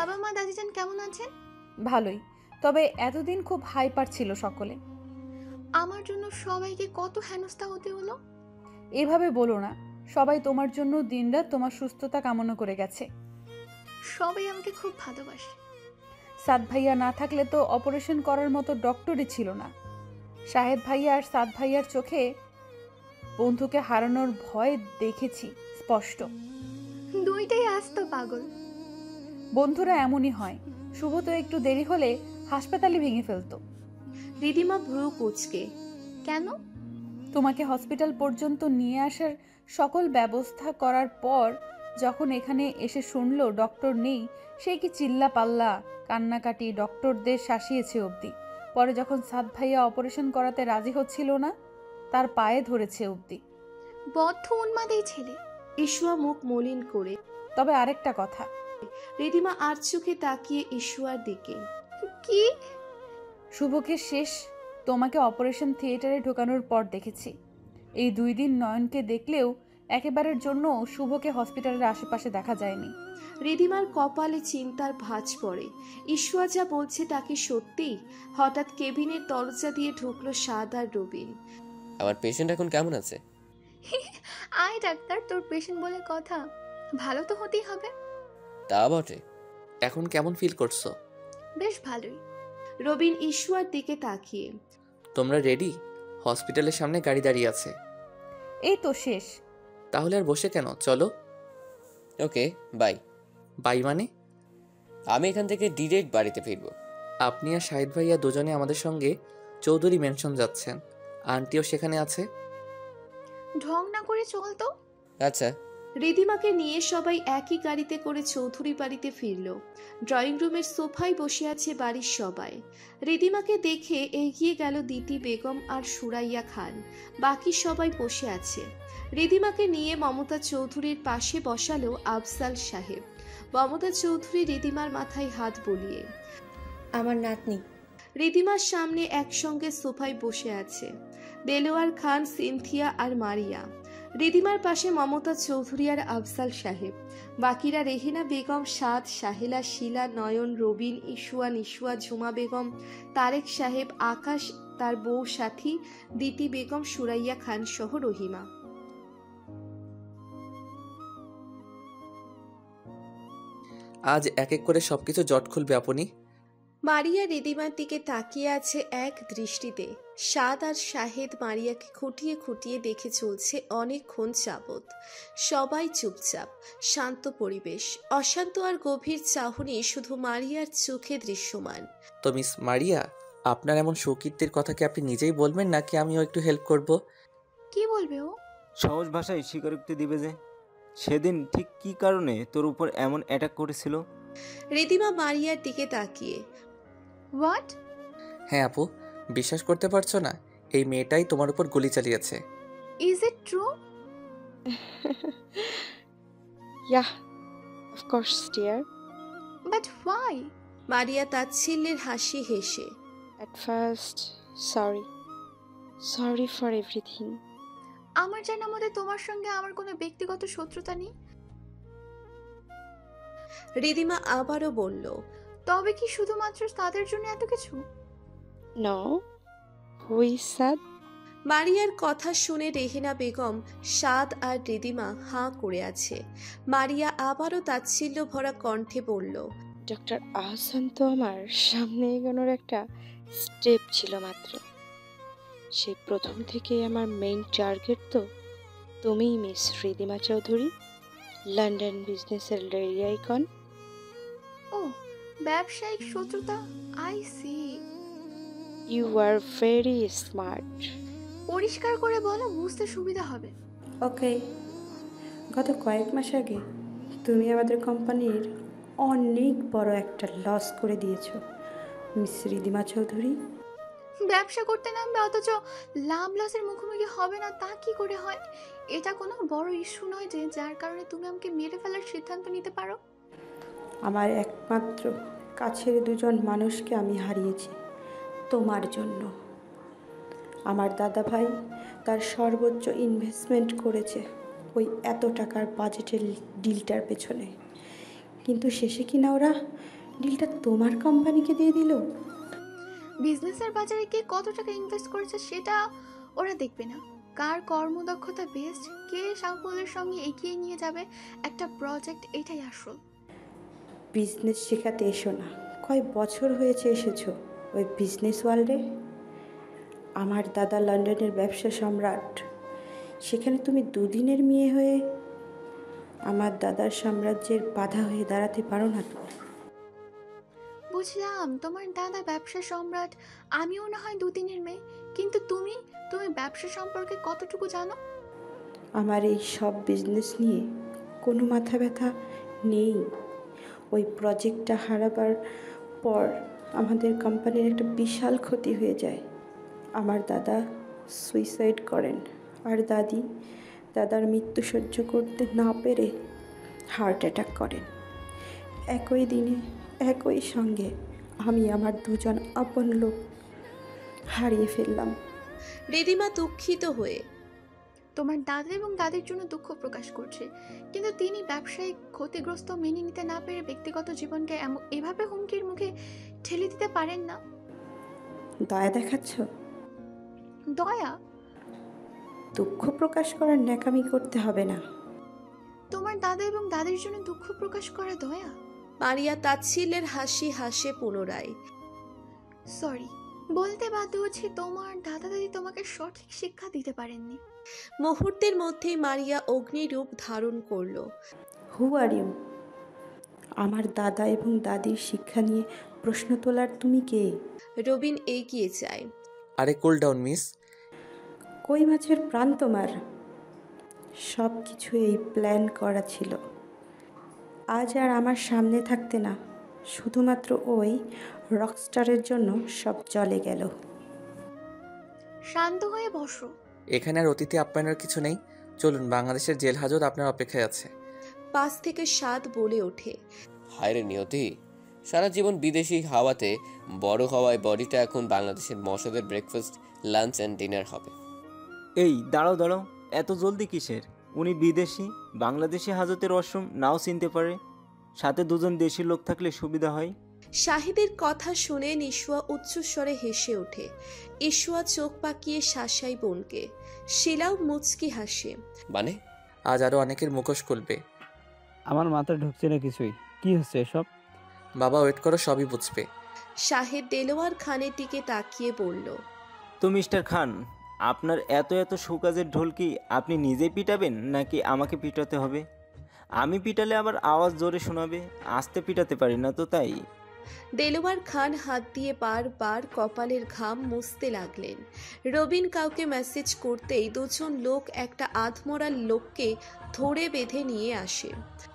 বাবা মা দাদিজান কেমন আছেন? ভালোই, তবে এতদিন খুব হাইপার ছিল সকলে। আমার জন্য সবাইকে কত হেনস্থা হতে হলো। এভাবে বলো না, সবাই তোমার জন্য দিনরাত তোমার সুস্থতা কামনা করে গেছে। সবাই আমাকে খুব ভালোবাসে। সাদ ভাইয়া না থাকলে তো অপারেশন করার মতো ডক্টরই ছিল না। শাহেদ ভাইয়া আর সাদ ভাইয়ার চোখে বন্ধুকে হারানোর ভয় দেখেছি স্পষ্ট। দুইটাই আস্ত পাগল। বন্ধুরা এমনই হয়। শুভ তো একটু দেরি হলে হাসপাতালে ভেঙে ফেলতো। রিদিমা ভ্রু কুঁচকে, কেন? তোমাকে হসপিটাল পর্যন্ত নিয়ে আসার সকল ব্যবস্থা করার পর যখন এখানে এসে শুনলো ডক্টর নেই, সে কি চিল্লা পাল্লা কান্নাকাটি, ডক্টরদের শাসিয়েছে অবধি। পরে যখন সাদ ভাইয়া অপারেশন করাতে রাজি হচ্ছিল না, তার পায়ে ধরেছে অবধি। বদ্ধ উন্মাদ এই ছেলে। ইশুয়া মুখ মলিন করে। তবে আরেকটা কথা, রিদিমা আর চোখে তাকিয়ে ইশুয়ার দিকে। কি? শুভকে শেষ তোমাকে অপারেশন থিয়েটারে ঢোকানোর পর দেখেছি। এই 2 দিন নয়নকে দেখলেও একেবারের জন্য শুভকে হসপিটালের আশেপাশে দেখা যায়নি। রিদিমার কপালে চিন্তার ভাঁজ পড়ে। ইশুয়া যা বলছে তা কি সত্যি? হঠাৎ কেবিনের দরজা দিয়ে ঢুকলো সাদ আর রবিন। আমার পেশেন্ট এখন কেমন আছে? আয় ডাক্তার, তোর পেশেন্ট বলে কথা, ভালো তো হতেই হবে। তা বটে। এখন কেমন ফিল করছো? বেশ ভালোই। রবিন ইশুয়ার দিকে তাকিয়ে, তোমরা রেডি? হসপিটালের সামনে গাড়ি দাঁড়িয়ে আছে। এই তো শেষ। তাহলে আর বসে কেন, চলো। ওকে, বাই। বাই মানে? আমি এখান থেকে ডিরেক্ট বাড়িতে ফিরবো। আপনি আর শাহিদ ভাইয়া দুজনে আমাদের সঙ্গে চৌধুরী মেনশন যাচ্ছেন। আন্টিও সেখানে আছে। ঢং না করে চল তো। আচ্ছা। রিদিমাকে নিয়ে সবাই একই গাড়িতে করে চৌধুরী বাড়িতে ফিরল। ড্রয়িং রুমের সোফায় বসে আছে বাড়ির সবাই। রিদিমাকে দেখে এগিয়ে গেল দিতি বেগম আর সুরাইয়া খান। বাকি সবাই বসে আছে। রিদিমাকে নিয়ে মমতা চৌধুরীর পাশে বসালো আফজাল সাহেব। মমতা চৌধুরী রিদিমার মাথায় হাত বুলিয়ে, আমার নাতনি। রিদিমার সামনে একসঙ্গে সোফায় বসে আছে দেলোয়ার খান, সিনথিয়া আর মারিয়া। রিদিমার পাশে মমতা চৌধুরী আর আফজাল সাহেব। বাকিরা রেহিনা বেগম, সাদ, সাহেলা, শিলা, নয়ন, রবিন, ইশুয়া, নিশুয়া, ঝুমা বেগম, তারেক সাহেব, আকাশ, তার বউ সাথী, দিতি বেগম, সুরাইয়া খান সহ রহিমা। আজ এক এক করে সবকিছু জট খুলবে আপনি। মারিয়া রিদিমার দিকে তাকিয়ে আছে এক দৃষ্টিতে। সাদ আর শাহেদ মারিয়াকে খুঁটিয়ে খুঁটিয়ে দেখে চলছে অনেকক্ষণ যাবৎ। সবাই চুপচাপ, শান্ত পরিবেশ, অশান্ত আর গভীর চাহনি শুধু মারিয়ার চোখে দৃশ্যমান। তো মিস মারিয়া, আপনার এমন শৌকিত্বের কথা কি আপনি নিজেই বলবেন নাকি আমিও একটু হেল্প করব? কি বলবে ও? সহজ ভাষায় স্বীকারোক্তি দিবে যে সেদিন ঠিক কি কারণে তোর উপর এমন অ্যাটাক করেছিল। রিদিমা মারিয়ার দিকে তাকিয়ে, হোয়াট? হ্যাঁ আপু, বিশ্বাস করতে পারছো না? এই মেয়েটাই তোমার উপর গুলি চালিয়েছে। Is it true? Yeah, of course, dear. But why? Maria তাচ্ছিল্যের হাসি হেসে, At first, sorry. Sorry for everything. আমার জানা মতে তোমার সঙ্গে আমার কোনো ব্যক্তিগত শত্রুতা নেই। রিদিমা আবারও বলল, তবে কি শুধুমাত্র তাদের জন্য এত কিছু? No. Who is sad? মারিয়ার কথা শুনে রেহিনা বেগম, সাদ আর রিদিমা হাঁ করে আছে। মারিয়া আবারও তাচ্ছিল্য ভরা কণ্ঠে বলল, ডক্টর আহসান তো আমার সামনে এগোনোর একটা স্টেপ ছিল মাত্র। সেই প্রথম থেকেই আমার মেইন টার্গেট তো তুমিই, মিস রিদিমা চৌধুরী, লন্ডন বিজনেসের লেডি আইকন। ও, ব্যবসায়িক শত্রুতা, I see. You are very smart. পরিষ্কার করে বলো, বুঝতে সুবিধা হবে। ওকে, গত কয়েক মাস আগে তুমি আমাদের কোম্পানির অনেক বড় একটা লস করে দিয়েছো মিস রিদিমা চৌধুরী। ব্যবসা করতে নামবে অথচ লাভ লসের মুখোমুখি হবে না, তা কি করে হয়? এটা কোনো বড় ইস্যু নয় যে যার কারণে তুমি আমাকে মেরে ফেলার সিদ্ধান্ত নিতে পারো। আমার একমাত্র কাছের 2জন মানুষকে আমি হারিয়েছি তোমার জন্য। আমার দাদা ভাই তার সর্বোচ্চ ইনভেস্টমেন্ট করেছে ওই এত টাকার বাজেটের ডিলটার পেছনে, কিন্তু শেষে কিনা ওরা ডিলটা তোমার কোম্পানিকে দিয়ে দিল। বিজনেসের বাজারে কে কত টাকা ইনভেস্ট করেছে সেটা ওরা দেখবে না, কার কর্মদক্ষতা বেস্ট, কে সাফল্যের সঙ্গে এগিয়ে নিয়ে যাবে একটা প্রজেক্ট, এটাই আসল। বিজনেস শেখাতে এসো না। কয় বছর হয়েছে এসেছো ওই বিজনেস ওয়ার্ল্ডে? আমার দাদা লন্ডনের ব্যবসা সম্রাট, সেখানে তুমি দুদিনের মেয়ে হয়ে আমার দাদার সাম্রাজ্যের বাধা হয়ে দাঁড়াতে পারো না তো? বুঝলাম তোমার দাদা ব্যবসা সম্রাট, আমিও না হয় দুদিনের মেয়ে, কিন্তু তুমি তুমি ব্যবসা সম্পর্কে কতটুকু জানো? আমার এই সব বিজনেস নিয়ে কোনো মাথা ব্যথা নেই। ওই প্রজেক্টটা হারাবার পর আমাদের কোম্পানির একটা বিশাল ক্ষতি হয়ে যায়। আমার দাদা সুইসাইড করেন, আর দাদার মৃত্যু সহ্য করতে না পেরে হার্ট অ্যাটাক করেন। একই দিনে একই সঙ্গে আমি আমার দুজন আপন লোক হারিয়ে ফেললাম। রিদিমা দুঃখিত হয়ে, তোমার দাদা এবং দাদির জন্য দুঃখ প্রকাশ করছে, কিন্তু তিনি ব্যবসায়িক ক্ষতিগ্রস্ত মেনে নিতে না পেরে ব্যক্তিগত জীবনকে এভাবে হুমকির মুখে ঠেলে দিতে পারেন না। দয়া দেখাচ্ছ? দয়া? দুঃখ প্রকাশ করার ন্যাকামি করতে হবে না। তোমার দাদা এবং দাদির জন্য দুঃখ প্রকাশ করা দয়া? মারিয়া তাচ্ছিল্যের হাসি হাসে পুনরায়। সরি, বলতে বাধ্য হচ্ছি, তোমার দাদা দাদি তোমাকে সঠিক শিক্ষা দিতে পারেননি। মুহূর্তের মধ্যেই মারিয়া অগ্নিরূপ ধারণ করলো। হু আর ইউ? আমার দাদা এবং দাদির শিক্ষা নিয়ে প্রশ্ন তোলার তুমি কে? রবিন এগিয়ে যায়। আরে কুল ডাউন মিস। কই মাছের প্রাণ তোমার? সব কিছু এই প্ল্যান করা ছিল। আজ আর আমার সামনে থাকতে না, শুধুমাত্র ওই রকস্টারের জন্য সব চলে গেল। শান্ত হয়ে বসো। এখানে আর অতিথি আপ্যায়নের কিছু নেই, চলুন, বাংলাদেশের জেল হাজত আপনার অপেক্ষায় আছে। পাশ থেকে সাদ বলে ওঠে। হায় রে নিয়তি, সারা জীবন বিদেশি হাওয়াতে বড় হওয়ায় বডিটা এখন বাংলাদেশের মশাদের ব্রেকফাস্ট, লাঞ্চ অ্যান্ড ডিনার হবে। এই দাঁড়াও দাঁড়াও, এত জলদি কিসের? উনি বিদেশি, বাংলাদেশি হাজতের ওয়াশরুম নাও চিনতে পারে। সাথে দুজন দেশি লোক থাকলে সুবিধা হয়। শাহিদের কথা শুনে নিশোয়া উচ্চস্বরে হেসে ওঠে। ইশোয়া চোখ পাকিয়ে শাসাই বোনকে। শিলাও মুচকি হাসে। মানে আজ আরও অনেকের মুখোশ খুলবে। আমার মাথায় ঢুকছে না কিছুই। কি হচ্ছে এসব? বাবা ওয়েট করো, সবই বুঝবে। শাহেদ দেলোয়ার খানের দিকে তাকিয়ে বলল, তো মিস্টার খান, আপনার এত এত সুকাজের ঢোল কি আপনি নিজে পিটাবেন নাকি আমাকে পিটাতে হবে? আমি পিটালে আবার আওয়াজ জোরে শোনাবে, আস্তে পিটাতে পারি না তো তাই। দেলোয়ার খান হাত দিয়ে বারবার কপালের ঘাম মুছতে লাগলেন। রবিন কাউকে মেসেজ করতেই দুজন লোক একটা আধমরা লোককে ধরে বেঁধে নিয়ে আসে।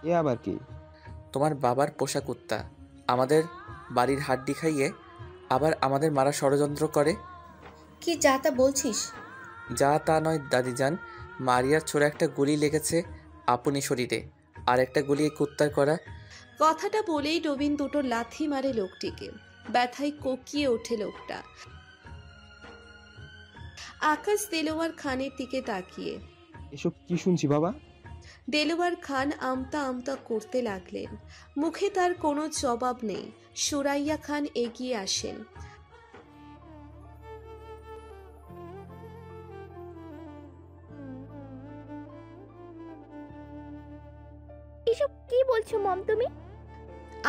এ আবার কি? তোমার বাবার পোষা কুত্তা আমাদের বাড়ির হাড্ডি খাইয়ে আবার আমাদের মারা ষড়যন্ত্র করে। কি যা তা বলছিস? যা তা নয় দাদিজান, মারিয়ার ছোড়া একটা গুলি লেগেছে আপনি শরীরে, আর একটা গুলি এই কুত্তার করা। কথাটা বলেই রবিন দুটো লাথি মারে লোকটিকে। ব্যথায় কোকিয়ে ওঠে লোকটা। আকাশ দেলোয়ার খানের দিকে তাকিয়ে। এসব কি শুনছি বাবা? দেলোয়ার খান আমতা আমতা করতে লাগলেন। মুখে তার কোনো জবাব নেই। সুরাইয়া খান এগিয়ে আসেন। এসব কি বলছো মম তুমি?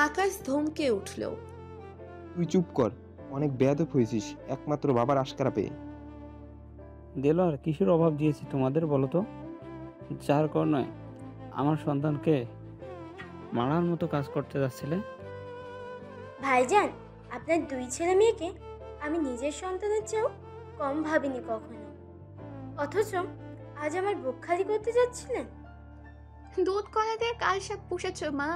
আকাশ ধমকে উঠল। তুই চুপ কর, অনেক বেয়াদব হয়েছিস একমাত্র বাবার আশকারা পেয়ে। দেলোয়ার কিসের অভাব দিয়েছি তোমাদের বলো তো? যার কারণে আমার সন্তানকে মারার মতো কাজ করতে যাচ্ছিলে। ভাইজান, আপনার দুই ছেলে মেয়েকে আমি নিজের সন্তানের চেয়েও কম ভাবিনি কখনো, অথচ আজ আমার বুক খালি করতে যাচ্ছিলেন। দুধ কলা দিয়ে কাল সাপ পুষেছ মা।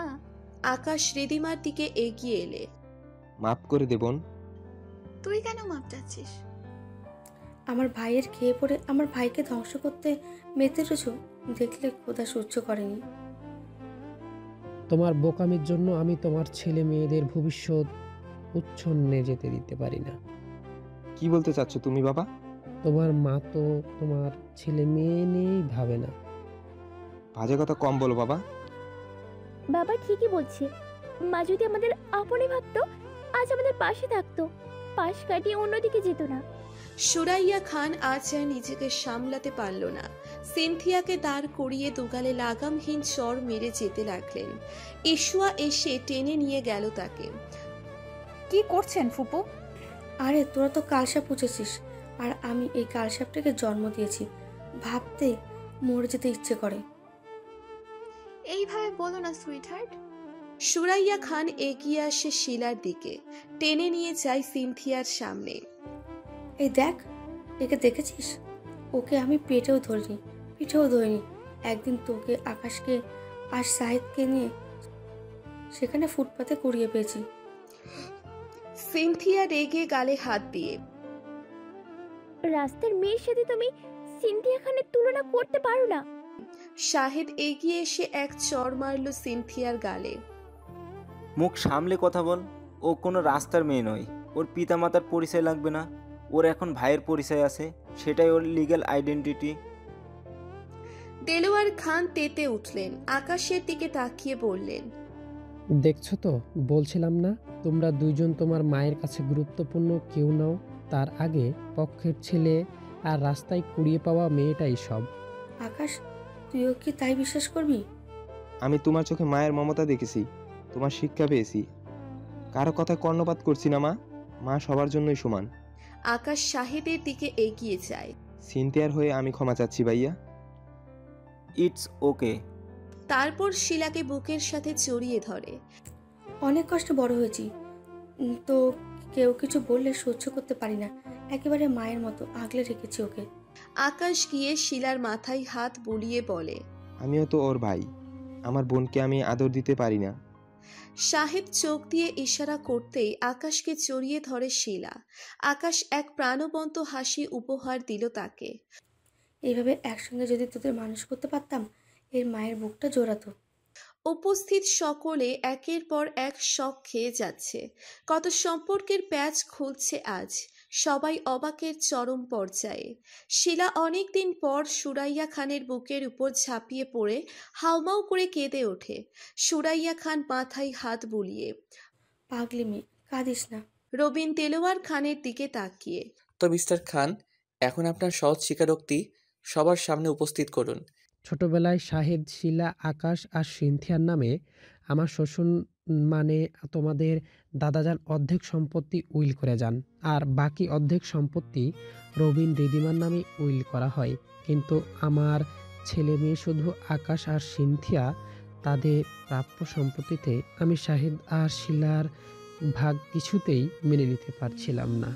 আকাশ রিদিমার দিকে এগিয়ে এলে। মাফ করে দেবন। তুই কেন মাপ চাচ্ছিস? আমার ভাইয়ের খেয়ে পড়ে আমার ভাইকে ধ্বংস করতে মেতে রয়েছ, দেখলে খোদা সহ্য করেনি। তোমার বোকামির জন্য আমি তোমার ছেলে মেয়েদের ভবিষ্যৎ উচ্ছন্নে যেতে দিতে পারি না। কি বলতে চাচ্ছ তুমি বাবা? তোমার মা তো তোমার ছেলে মেয়ে নিয়েই ভাবে না। বাজে কথা কম বলো বাবা। বাবা ঠিকই বলছে, মা যদি আমাদের আপনে ভাবতো আজ আমাদের পাশে থাকতো, পাশ কাটিয়ে অন্যদিকে যেত না। সুরাইয়া খান আজ আর নিজেকে সামলাতে পারল না। সিনথিয়াকে দাঁড় করিয়ে দুগালে লাগামহীন চর মেরে যেতে লাগলেন। ইশুয়া এসে টেনে নিয়ে গেল তাকে। কি করছেন ফুপু? আরে তোরা তো কালসাপ পুছেছিস, আর আমি এই কালসাপটাকে জন্ম দিয়েছি। ভাবতে মরে যেতে ইচ্ছে করে। এইভাবে বলো না সুইট হার্ট। সুরাইয়া খান এগিয়ে আসে শিলার দিকে, টেনে নিয়ে যায় সিনথিয়ার সামনে। এই দেখ, একে দেখেছিস? ওকে আমি পেটেও ধরিনি, পিঠেও ধরিনি। একদিন তোকে, আকাশকে আর সাহিদকে নিয়ে সেখানে ফুটপাতে কুড়িয়ে পেয়েছি। সিনথিয়া রেগে গালে হাত দিয়ে, রাস্তার মেয়ের সাথে তুমি সিনথিয়া খানের তুলনা করতে পারো না। শাহিদ এগিয়ে এসে এক চড় মারল সিনথিয়ার গালে। মুখ সামলে কথা বল। ও কোনো রাস্তার মেয়ে নয়। ওর পিতামাতার পরিচয় লাগবে না। ওর এখন ভাইয়ের পরিচয় আছে, সেটাই ওর লিগ্যাল আইডেন্টিটি। দেলোয়ার খান তেতে উঠলেন, আকাশের দিকে তাকিয়ে বললেন, দেখছো তো, বলছিলাম না তোমরা দুইজন তোমার মায়ের কাছে গুরুত্বপূর্ণ কেউ নাও। তার আগে পক্ষের ছেলে আর রাস্তায় কুড়িয়ে পাওয়া মেয়েটাই সব। আকাশ, তুইও কি তাই বিশ্বাস করবি? আমি তোমার চোখে মায়ের মমতা দেখেছি, তোমার শিক্ষা পেয়েছি। কারো কথা কর্ণপাত করছি না মা। মা সবার জন্যই সমান। আকাশ শাহিদের দিকে এগিয়ে যায়। সিনথিয়ার হয়ে আমি ক্ষমা চাচ্ছি ভাইয়া। It's okay. তারপর শিলাকে বুকের সাথে জড়িয়ে ধরে। অনেক কষ্টে বড় হয়েছি, তো কেউ কিছু বললে সহ্য করতে পারি না। একেবারে মায়ের মতো আগলে রেখেছি ওকে। আকাশ গিয়ে শিলার মাথায় হাত বুলিয়ে বলে, আমিও তো ওর ভাই, আমার বোনকে আমি আদর দিতে পারি না? শাহিদ চোখ দিয়ে ইশারা করতেই আকাশকে জড়িয়ে ধরে শিলা। আকাশ এক প্রাণবন্ত হাসি উপহার দিল তাকে। এইভাবে একসঙ্গে যদি তোদের মানুষ করতে পারতাম, এর মায়ের বুকটা জোড়াতো। উপস্থিত সকলে একের পর এক শক খেয়ে যাচ্ছে। কত সম্পর্কের প্যাচ খুলছে আজ। সবাই অবাকের চরম পর্যায়ে। শিলা অনেকদিন পর সুরাইয়া খানের বুকের উপর ঝাঁপিয়ে পড়ে হাউমাউ করে কেঁদে ওঠে। সুরাইয়া খান মাথায় হাত বুলিয়ে, পাগলি মেয়ে, কাঁদিস না। রবিন দেলোয়ার খানের দিকে তাকিয়ে, তো মিস্টার খান, এখন আপনার সহজ স্বীকারোক্তি সবার সামনে উপস্থিত করুন। ছোটবেলায় শাহেদ, শিলা, আকাশ আর সিনথিয়ার নামে আমার শ্বশুর মানে তোমাদের দাদাজান অর্ধেক সম্পত্তি উইল করে যান, আর বাকি অর্ধেক সম্পত্তি রবিন রিদিমার নামে উইল করা হয়। কিন্তু আমার ছেলে মেয়ে শুধু আকাশ আর সিনথিয়া, তাদের প্রাপ্য সম্পত্তিতে আমি শাহেদ আর শিলার ভাগ কিছুতেই মেনে নিতে পারছিলাম না।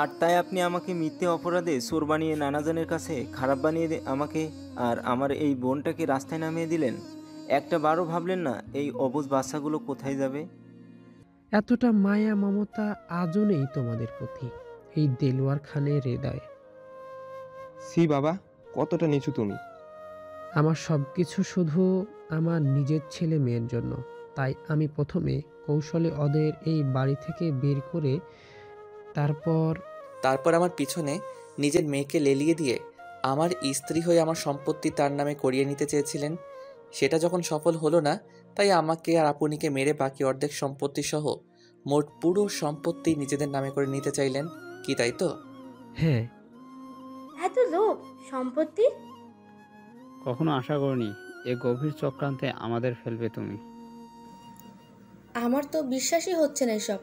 আর তাই আপনি আমাকে মিথ্যে অপরাধে চোর বানিয়ে নানাজনের কাছে খারাপ বানিয়ে আমাকে আর আমার এই বোনটাকে রাস্তায় নামিয়ে দিলেন। একটা বারও ভাবলেন না এই অবুঝ বাচ্চাগুলো কোথায় যাবে? এতটা মায়া মমতা আজও নেই তোমাদের প্রতি এই দেলোয়ার খানের হৃদয়ে। সি বাবা, কতটা নিচু তুমি। আমার সব কিছু শুধু আমার নিজের ছেলে মেয়ের জন্য। তাই আমি প্রথমে কৌশলে ওদের এই বাড়ি থেকে বের করে তারপর আমার পিছনে নিজের মেয়েকে লেলিয়ে দিয়ে আমার স্ত্রী হয়ে আমার সম্পত্তি তার নামে করিয়ে নিতে চেয়েছিলেন। সেটা যখন সফল হলো না, তাই আমাকে আর আপনিকে মেরে বাকি অর্ধেক সম্পত্তি সহ মোট পুরো সম্পত্তি নিজেদের নামে করে নিতে চাইলেন, কি তাই তো? হ্যাঁ। এত লোভ সম্পত্তি? কখনো আশা করিনি এ গভীর চক্রান্তে আমাদের ফেলবে তুমি। আমার তো বিশ্বাসই হচ্ছে না এসব।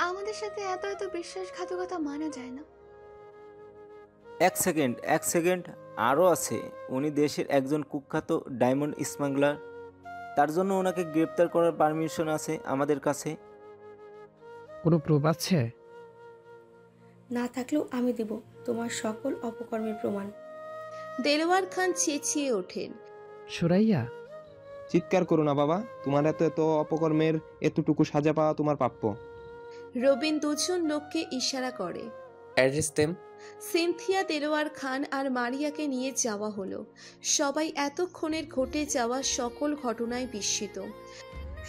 আমাদের সাথে এত এত বিশ্বাসঘাতকতা মানা যায় না। এক সেকেন্ড, আরও আছে। উনি দেশের একজন কুখ্যাত ডায়মন্ড স্মাগলার। তার জন্য ওনাকে গ্রেপ্তার করার পারমিশন আছে আমাদের কাছে। কোনো প্রুফ আছে? না থাকলেও আমি দেব তোমার সকল অপকর্মের প্রমাণ। দেলোয়ার খান চেঁচিয়ে ওঠেন, সুরাইয়া, চিৎকার করো না বাবা, তোমার এত এত অপকর্মের এতটুকু সাজা পাওয়া তোমার প্রাপ্য। রবিন দুজন লোককে ইশারা করে। Address them. সিনথিয়া, দেলোয়ার খান আর মারিয়াকে নিয়ে যাওয়া হলো। সবাই এতক্ষণের ঘটে যাওয়া সকল ঘটনায় বিস্মিত।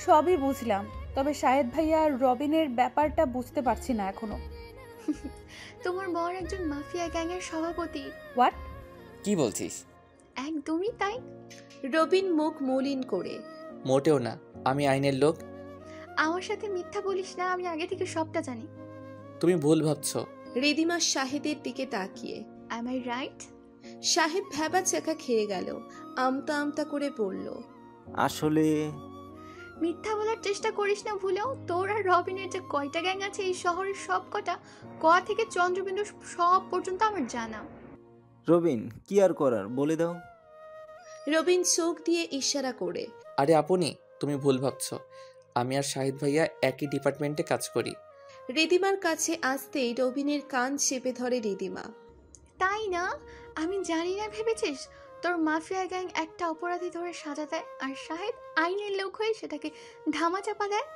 সবই বুঝলাম, তবে শাহেদ ভাইয়া আর রবিনের ব্যাপারটা বুঝতে পারছি না এখনো। তোমার বর একজন মাফিয়া গ্যাংয়ের সভাপতি। হোয়াট? কি বলছিস? একদমই তাই। রবিন মুখ মলিন করে। মোটেও না, আমি আইনের লোক। আমার সাথে মিথ্যা বলিস না, আমি আগে থেকে সবটা জানি। তুমি ভুল ভাবছো। রিদিমা শাহেদের দিকে তাকিয়ে। Am I right? শাহেদ ভ্যাবা চাকা খেয়ে গেল, আমতা আমতা করে বলল, আসলে মিথ্যা বলার চেষ্টা করিস না ভুলেও। তোর আর রবিনের যে কয়টা গ্যাং আছে এই শহরের সব কটা, ক থেকে চন্দ্রবিন্দু সব পর্যন্ত আমার জানা। রবিন, কি আর করার বলে দাও। রবিন চোখ দিয়ে ইশারা করে। আরে আপনি, তুমি ভুল ভাবছো। আমি আর শাহিদ ভাইয়া একই ডিপার্টমেন্টে কাজ করি। রিদিমার কাছে আসতেই রবিনের কান চেপে ধরে রিদিমা। তাই না? আমি জানি না ভেবেছিস? তোর মাফিয়া গ্যাং একটা অপরাধী ধরে সাজা দেয় আর শাহেদ আইনের লোক হয়ে সেটাকে ধামাচাপা দেয়।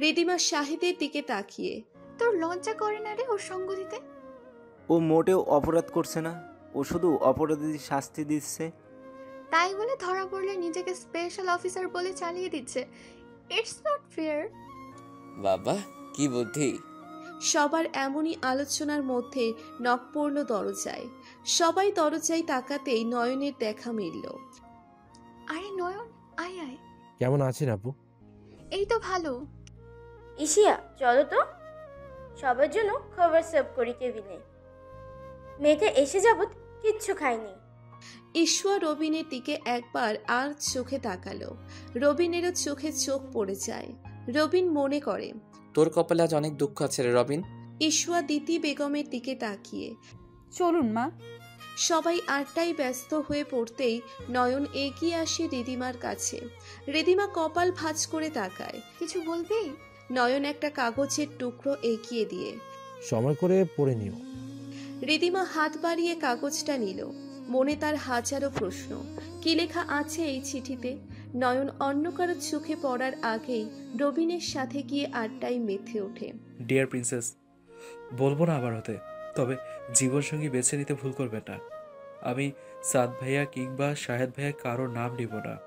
রিদিমা শাহেদের দিকে তাকিয়ে। তোর লজ্জা করে না রে ওর সঙ্গ দিতে? ও মোটেও অপরাধ করছে না, ও শুধু অপরাধীদের শাস্তি দিচ্ছে। তাই বলে ধরা পড়লে নিজেকে স্পেশাল অফিসার বলে চালিয়ে দিচ্ছে। It's not fair. বাবা কি বুদ্ধি। সবার এমনই আলোচনার মধ্যে নক পড়ল দরজায়। সবাই দরজায় তাকাতেই নয়নের দেখা মিলল। আরে নয়ন, আয় আয়। কেমন আছেন আপু? এই তো ভালো। ইশিয়া চলো তো, সবার জন্য খাবার সার্ভ করি কেবিনে। মেয়েটা এসে যাবত কিচ্ছু খায়নি। ঈশ্বর রবিনের দিকে একবার আর চোখে তাকালো। রবিনেরও চোখে চোখ পড়ে যায়। রবিন মনে করে, তোর কপালে আজ অনেক দুঃখ আছে রে রবিন। ঈশ্বর দিতি বেগমের দিকে তাকিয়ে। চলুন মা। সবাই আটটায় ব্যস্ত হয়ে পড়তেই নয়ন এগিয়ে আসে রিদিমার কাছে। রিদিমা কপাল ভাঁজ করে তাকায়। কিছু বলবি? নয়ন একটা কাগজের টুকরো এগিয়ে দিয়ে। সময় করে পড়ে নিও। রিদিমা হাত বাড়িয়ে কাগজটা নিল। মনে তার হাজারো প্রশ্ন। কি লেখা আছে এই চিঠিতে? নয়ন অন্য কারো চোখে পড়ার আগেই রবিনের সাথে গিয়ে আড্ডায় মেতে ওঠে। ডিয়ার প্রিন্সেস, বলবো না আবার হতে, তবে জীবনসঙ্গী বেছে নিতে ভুল করবেন না। আমি সাদ ভাইয়া কিংবা শাহেদ ভাইয়া কারোর নাম নিব না।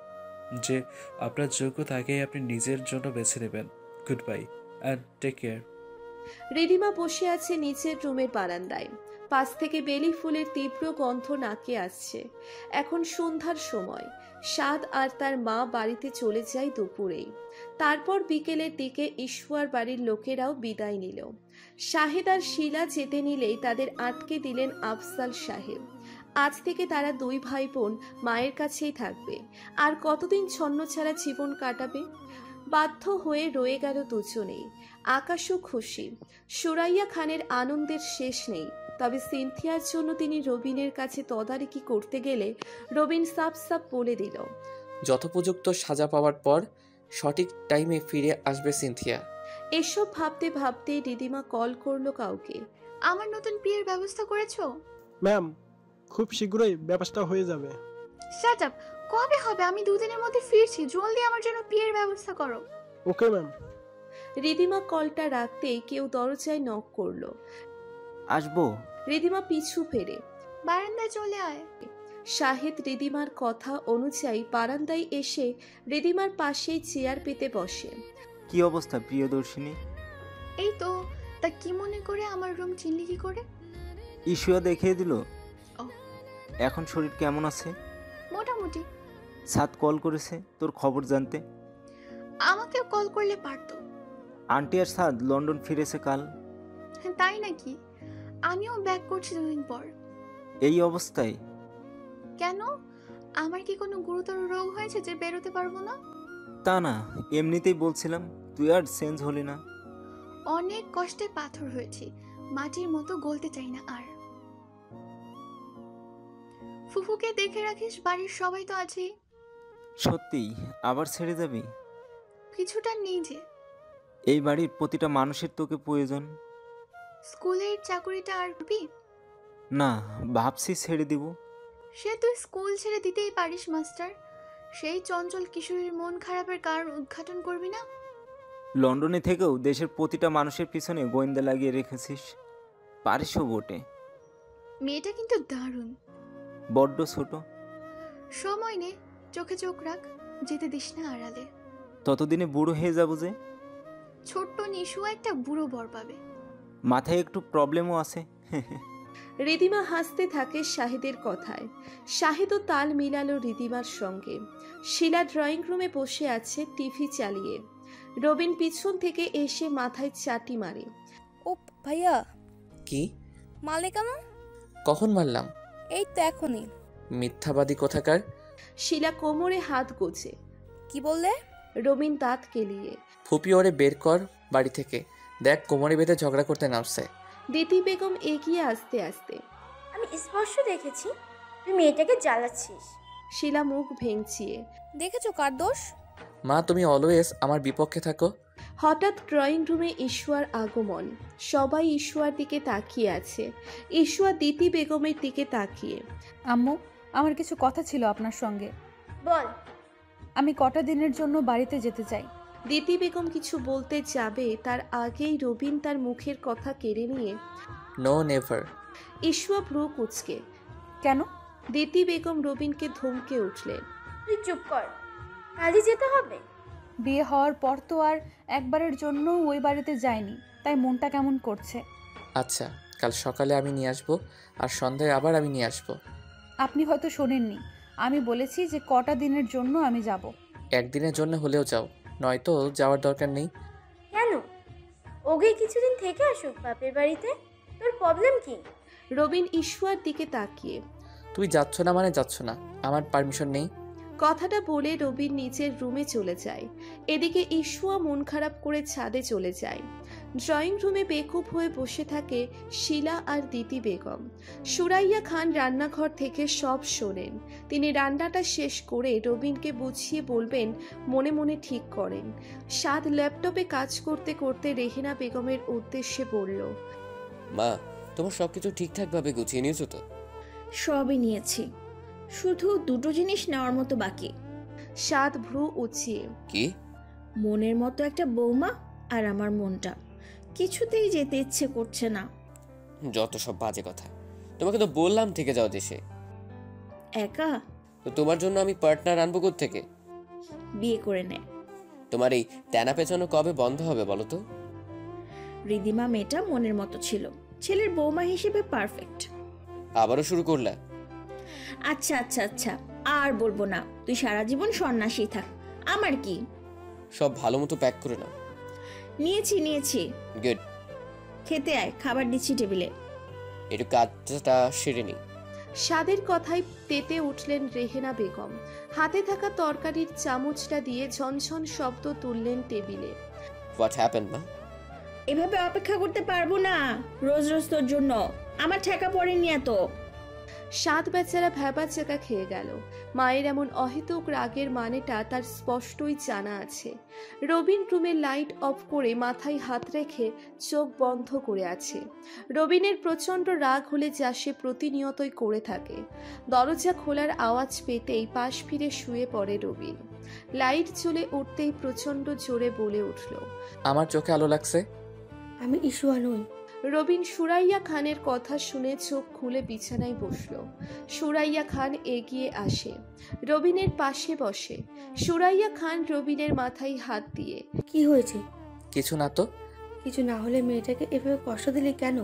যে আপনার যোগ্য তাকেই আপনি নিজের জন্য বেছে নেবেন। Goodbye and take care. Ridhima বসে আছে নিচের রুমের বারান্দায়। পাশ থেকে বেলি ফুলের তীব্র গন্ধ নাকে আসছে। এখন সন্ধ্যার সময়। সাদ আর তার মা বাড়িতে চলে যায় দুপুরেই। তারপর বিকেলের দিকে ঈশ্বর বাড়ির লোকেরাও বিদায় নিল। শাহেদ আর শিলা যেতে নিলেই তাদের আটকে দিলেন আফজাল সাহেব। আজ থেকে তারা দুই ভাই বোন মায়ের কাছেই থাকবে। আর কতদিন ছন্নছাড়া জীবন কাটাবে? বাধ্য হয়ে রয়ে গেল দুজনেই। আকাশও খুশি। সুরাইয়া খানের আনন্দের শেষ নেই। তবে সিনথিয়ার জন্য তিনি রবিনের কাছে তদারকি করতে গেলে রবিন সাপ সাপ বলে দিল, যথোপযুক্ত সাজা পাওয়ার পর সঠিক টাইমে ফিরে আসবে সিনথিয়া। এসব ভাবতে ভাবতে রিদিমা কল করলো কাউকে। আমার নতুন বিয়ের ব্যবস্থা করেছো? ম্যাম, খুব শীঘ্রই ব্যবস্থা হয়ে যাবে। Shut up. কবে হবে? আমি দুদিনের মধ্যে ফিরছি। জলদি আমার জন্য বিয়ের ব্যবস্থা করো। Okay ma'am. রিদিমা কলটা রাখতেই কেউ দরজায় নক করলো। আসবো। রিদিমা পিছু ফেরে। বারান্দায় চলে আয়। শাহেদ রিদিমার কথা অনুযায়ী বারান্দায় এসে রিদিমার পাশেই চেয়ার পেতে বসে। কি অবস্থা প্রিয়দর্শিনী? এই তো। তা কি মনে করে আমার রুম চিনলি কি করে? ইস্যুয়া দেখিয়ে দিল। ও। এখন শরীর কেমন আছে? মোটামুটি। সাত কল করেছে তোর খবর জানতে। আমাকেও কল করলে পারতো। আন্টি আর সাদ লন্ডন ফিরেছে কাল। তাই নাকি? আমিও ব্যাক করছি দুদিন পর। এই অবস্থায়? কেন? আমার কি কোনো গুরুতর রোগ হয়েছে যে বেরোতে পারবো না? তা না, এমনিতেই বলছিলাম। তুই আর চেঞ্জ হলি না। অনেক কষ্টে পাথর হয়েছি, মাটির মতো গলতে চাই না আর। ফুফুকে দেখে রাখিস, বাড়ির সবাই তো আছেই। সত্যিই আবার ছেড়ে যাবি? কিছুটা নেই যে। এই বাড়ির প্রতিটা মানুষের তোকে প্রয়োজন। স্কুলের চাকরিটা আর করবি না? ভাবছি ছেড়ে দিব। সে তুই স্কুল ছেড়ে দিতেই পারিস মাস্টার। সেই চঞ্চল কিশোরীর মন খারাপের কারণ উদ্ঘাটন করবি না? লন্ডনে থেকেও দেশের প্রতিটা মানুষের পিছনে গোয়েন্দা লাগিয়ে রেখেছিস, পারিসও বটে। মেয়েটা কিন্তু দারুণ। বড্ড ছোট। সময় নে, চোখে চোখ রাখ, যেতে দিস না আড়ালে। ততদিনে বুড়ো হয়ে যাবো যে। ছোট্ট নিশু একটা বুড়ো বর পাবে। মাথায় একটু প্রবলেমও আছে। রিদিমা হাসতে থাকে শাহিদের কথায়। শাহিদও তাল মিলালো রিদিমার সঙ্গে। শিলা ড্রয়িং রুমে বসে আছে টিভি চালিয়ে। রবিন পিছন থেকে এসে মাথায় চাটি মারে। ও ভাইয়া, কি মালে কেন? কখন মারলাম? এই তো এখনই। মিথ্যাবাদী কোথাকার। শিলা কোমরে হাত গোছে। কি বললে? রবিন দাঁত কেলিয়ে। ফুপি ওরে বের কর বাড়ি থেকে, দেখ কোমরে বেঁধে ঝগড়া করতে নামছে। দিতি বেগম এগিয়ে আসতে আসতে। আমি স্পষ্ট দেখেছি তুই মেয়েটাকে জ্বালাচ্ছিস। শিলা মুখ ভেঙচিয়ে। দেখেছো কার দোষ? মা তুমি অলওয়েজ আমার বিপক্ষে থাকো। হঠাৎ ড্রয়িং রুমে ঈশ্বর আগমন। সবাই ঈশ্বর দিকে তাকিয়ে আছে। ঈশ্বর দিতি বেগমের দিকে তাকিয়ে। আম্মু, আমার কিছু কথা ছিল আপনার সঙ্গে। বল। আমি কটা দিনের জন্য বাড়িতে যেতে চাই। দিতি বেগম কিছু বলতে যাবে তার আগেই রবিন তার মুখের কথা কেড়ে নিয়ে। No never. ঈশ্বর ভ্রু কুচকে। কেন? দিতি বেগম রবিনকে ধমকে উঠলেন। তুই চুপ কর, কালই যেতে হবে। বিয়ে হওয়ার পর তো আর একবারের জন্য ওই বাড়িতে যাইনি, তাই মনটা কেমন করছে। আচ্ছা, কাল সকালে আমি নিয়ে আসবো, আর সন্ধ্যায় আবার আমি নিয়ে আসবো। আপনি হয়তো শোনেননি, আমি বলেছি যে কটা দিনের জন্য আমি যাব। একদিনের জন্য হলেও যাও, নয়তো যাওয়ার দরকার নেই। কেন? ওকে কিছুদিন থেকে আসুক বাপের বাড়িতে, তোর প্রবলেম কি? রবিন ঈশ্বর দিকে তাকিয়ে। তুই যাচ্ছ না মানে যাচ্ছ না, আমার পারমিশন নেই। কথাটা বলে রবিন নিচের রুমে চলে যায়। এদিকে ইশুয়া মন খারাপ করে ছাদে চলে যায়। ড্রয়িং রুমে বেকুব হয়ে বসে থাকে শিলা আর দিতি বেগম। সুরাইয়া খান রান্নাঘর থেকে সব শোনেন। তিনি রান্নাটা শেষ করে রবিনকে বুঝিয়ে বলবেন, মনে মনে ঠিক করেন। সাদ ল্যাপটপে কাজ করতে করতে রেহেনা বেগমের উদ্দেশ্যে বলল, মা, তোমার সবকিছু ঠিকঠাকভাবে গুছিয়ে নিয়েছো তো? সবই নিয়েছি, শুধু দুটো জিনিস নেওয়ার মতো বাকি। সাদ ভ্রু উঁচিয়ে। কি? মনের মতো একটা বৌমা আর আমার মনটা কিছুতেই যেতে ইচ্ছে করছে না। যত সব বাজে কথা। তোমাকে তো বললাম থেকে যাও দেশে। একা? তো তোমার জন্য আমি পার্টনার আনবো কোত্থেকে? বিয়ে করে নে। তোমার এই টানা পেছানো কবে বন্ধ হবে বলো তো? রিদিমা মেয়েটা মনের মতো ছিল, ছেলের বৌমা হিসেবে পারফেক্ট। আবারও শুরু করলা? আচ্ছা আচ্ছা আচ্ছা, আর বলবো না। তুই সারা জীবন সন্ন্যাসী থাক, আমার কি। সব ভালো মতো প্যাক করে নাও। নিয়েছি নিয়েছি। গুড। খেতে আয়, খাবার দিচ্ছি টেবিলে। একটু কাজটা সেরে নি। সাদের কথায় তেতে উঠলেন রেহেনা বেগম। হাতে থাকা তরকারির চামচটা দিয়ে ঝনঝন শব্দ তুললেন টেবিলে। হোয়াট হ্যাপেন্ড মা? এভাবে অপেক্ষা করতে পারবো না রোজ রোজ তোর জন্য, আমার ঠেকা পড়েনি এত। সাত বেচারা ভ্যাবা চেকা খেয়ে গেল। মায়ের এমন অহেতুক রাগের মানেটা তার স্পষ্টই জানা আছে। রবিন রুমের লাইট অফ করে মাথায় হাত রেখে চোখ বন্ধ করে আছে। রবিনের প্রচণ্ড রাগ হলে যা সে প্রতিনিয়তই করে থাকে। দরজা খোলার আওয়াজ পেতেই পাশ ফিরে শুয়ে পড়ে রবিন। লাইট জ্বলে উঠতেই প্রচণ্ড জোরে বলে উঠল, আমার চোখে আলো লাগছে। আমি ইশুয়া নই। রবিন সুরাইয়া খানের কথা শুনে চোখ খুলে বিছানায় বসল। সুরাইয়া খান এগিয়ে আসে, রবিনের পাশে বসে। সুরাইয়া খান রবিনের মাথায় হাত দিয়ে, কি হয়েছে? কিছু না তো। কিছু না হলে মেয়েটাকে এভাবে কষ্ট দিলে কেন?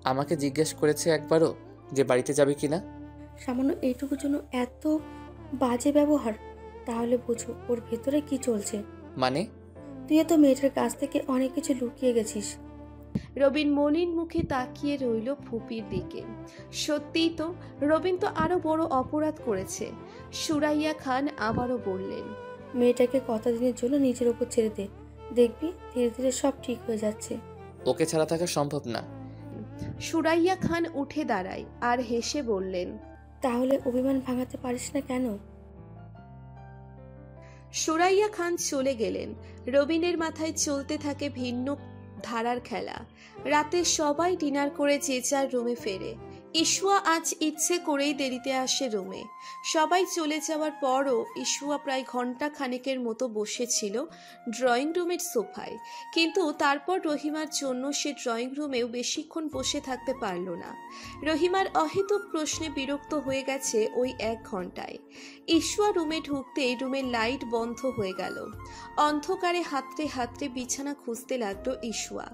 আমাকে জিজ্ঞেস করেছে একবারও যে বাড়িতে যাবে কিনা। সামান্য এইটুকুর জন্য এত বাজে ব্যবহার? তাহলে বুঝো ওর ভেতরে কি চলছে। মানে? তুই তো মেয়েটার কাছ থেকে অনেক কিছু লুকিয়ে গেছিস। রবিন মনির মুখে তাকিয়ে রইল ফুপির দিকে। সত্যিই তো, রবিন তো আরো বড় অপরাধ করেছে। সুরাইয়া খান আবারও বললেন, মেয়েটাকে কতদিনের দিনের জন্য নিজের উপর ছেড়ে দে, দেখবি ধীরে ধীরে সব ঠিক হয়ে যাচ্ছে। ওকে ছাড়া থাকা সম্ভব না। সুরাইয়া খান উঠে দাঁড়ায় আর হেসে বললেন, তাহলে অভিমান ভাঙাতে পারিস না কেন? সুরাইয়া খান চলে গেলেন। রবিনের মাথায় চলতে থাকে ভিন্ন ধারার খেলা। রাতে সবাই ডিনার করে যে যার রুমে ফেরে। ইশুয়া আজ ইচ্ছে করেই দেরিতে আসে রুমে। সবাই চলে যাওয়ার পরও ইশুয়া প্রায় ঘন্টা খানেকের মতো বসেছিল ড্রয়িং রুমের সোফায়, কিন্তু তারপর রহিমার জন্য সে ড্রয়িং রুমেও বেশিক্ষণ বসে থাকতে পারল না। রহিমার অহেতুক প্রশ্নে বিরক্ত হয়ে গেছে ওই 1 ঘন্টায়। ইশুয়া রুমে ঢুকতেই রুমের লাইট বন্ধ হয়ে গেল। অন্ধকারে হাতড়ে হাতড়ে বিছানা খুঁজতে লাগলো ইশুয়া,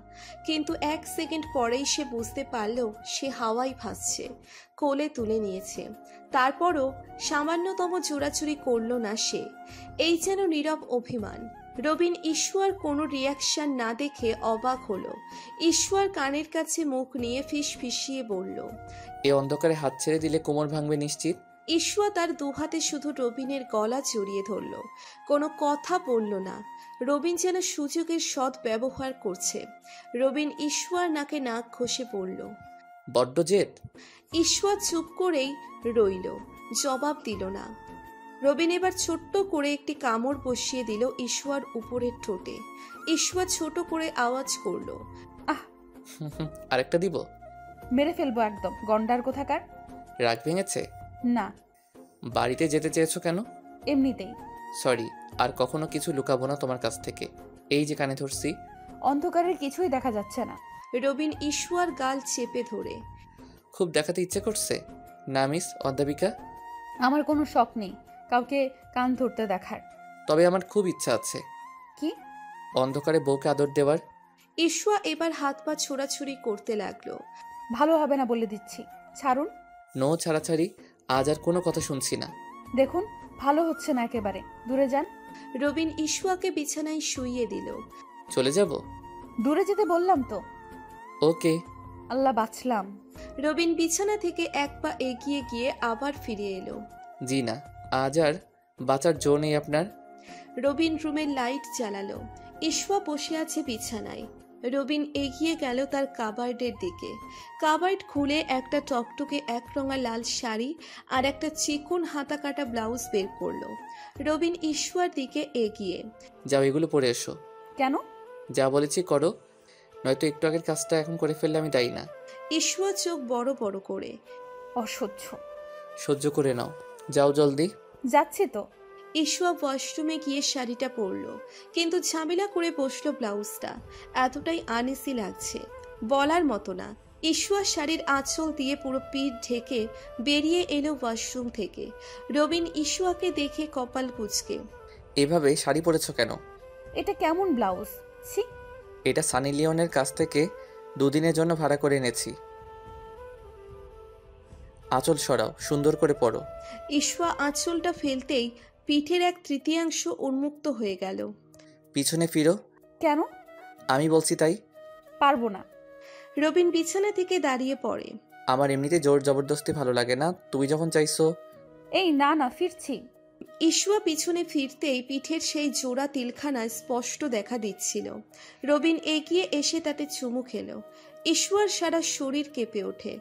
কিন্তু 1 সেকেন্ড পরেই সে বুঝতে পারল সে হাওয়ায় ভাসছে। কোলে তুলে নিয়েছে, তারপরও সামান্যতম জোরাচুরি করল না সে। এই যেন নীরব অভিমান। রবিন ইশুয়ার কোনো রিয়াকশন না দেখে অবাক হলো। ইশুয়ার কানের কাছে মুখ নিয়ে ফিসফিসিয়ে বলল, এই অন্ধকারে হাত ছেড়ে দিলে কোমর ভাঙবে নিশ্চিত। ইশুয়া তার দুহাতে শুধু রবিনের গলা জড়িয়ে ধরল, কোনো কথা বলল না। রবিন যেন সুযোগের সৎ ব্যবহার করছে। রবিন ইশুয়ার নাকে নাক ঘষে পড়ল। বড্ড জেদ। ইশুয়া চুপ করেই রইল, জবাব দিল না। রবিন এবার ছোট্ট করে একটি কামড় বসিয়ে দিল ইশুয়ার উপরের ঠোঁটে। ইশুয়া ছোট করে আওয়াজ করল, আহ! আরেকটা দিব? মেরে ফেলবো একদম, গন্ডার কোথাকার। রাগ ভেঙেছে? না। বাড়িতে যেতে চেয়েছো কেন? এমনিতেই। সরি, আর কখনো কিছু লুকাবো না তোমার কাছ থেকে। এই যে কানে ধরছি। অন্ধকারের কিছুই দেখা যাচ্ছে না। রবিন ইশুয়ার গাল চেপে ধরে, খুব দেখাতে ইচ্ছে করছে না মিস অধ্যাপিকা? আমার কোনো শখ নেই কাউকে কান ধরতে দেখার। তবে আমার খুব ইচ্ছা আছে। কি? অন্ধকারে বউকে আদর দেওয়ার। ইশুয়া এবার হাত পা ছোড়াছুড়ি করতে লাগলো। ভালো হবে না বলে দিচ্ছি, ছাড়ুন। নো ছাড়াছাড়ি, আজ আর কোনো কথা শুনছি না। দেখুন ভালো হচ্ছে না, একেবারে দূরে যান। রবিন ইশুয়াকে বিছানায় শুইয়ে দিল। চলে যাব? দূরে যেতে বললাম তো। ওকে। আল্লাহ বাঁচলাম। রবিন বিছানা থেকে 1 পা এগিয়ে গিয়ে আবার ফিরে এলো। জি না, আজ আর বাঁচার জো নেই আপনার। রবিন রুমের লাইট জ্বালালো। ইশুয়া বসে আছে বিছানায়। রবিন এগিয়ে গেল তার কাবার্ডের দিকে। কাবার্ড খুলে একটা টকটকে 1 রঙা লাল শাড়ি আর একটা চিকন হাতা কাটা ব্লাউজ বের করলো। রবিন ইশুয়ার দিকে এগিয়ে, যাও এগুলো পরে এসো। কেন? যা বলেছি করো, নয়তো একটু আগের কাজটা এখন করে ফেললে আমি দায়ী না। ইশুয়া চোখ বড় বড় করে, অসহ্য। সহ্য করে নাও, যাও জলদি। যাচ্ছি তো। ইশুয়া ওয়াশরুমে গিয়ে শাড়িটা পরলো, কিন্তু ঝামেলা করে বসলো ব্লাউজটা। এতটাই আনইজি লাগছে, বলার মতো না। ইশুয়া শাড়ির আঁচল দিয়ে পুরো পিঠ ঢেকে বেরিয়ে এলো ওয়াশরুম থেকে। রবিন ইশুয়াকে দেখে কপাল কুঁচকে, এভাবে শাড়ি পরেছো কেন? এটা কেমন ব্লাউজ? ছি! এটা সানি লিওনের কাছ থেকে 2 দিনের জন্য ভাড়া করে এনেছি। আঁচল সরাও, সুন্দর করে পরো। ইশুয়া আঁচলটা ফেলতেই পিঠের 1/3 উন্মুক্ত হয়ে গেল। পিছনে ফিরো। কেন? আমি বলছি তাই। পারবো না। রবিন বিছানা থেকে দাঁড়িয়ে পড়ে। আমার এমনিতে জোর জবরদস্তি ভালো লাগে না, তুমি যখন চাইছো। এই না না, ফিরছি। ইশুয়া পিছনে ফিরতেই পিঠের সেই জোড়া তিলখানা স্পষ্ট দেখা দিচ্ছিল। রবিন এগিয়ে এসে তাতে চুমু খেলো। ইশুয়ার সারা শরীর কেঁপে ওঠে।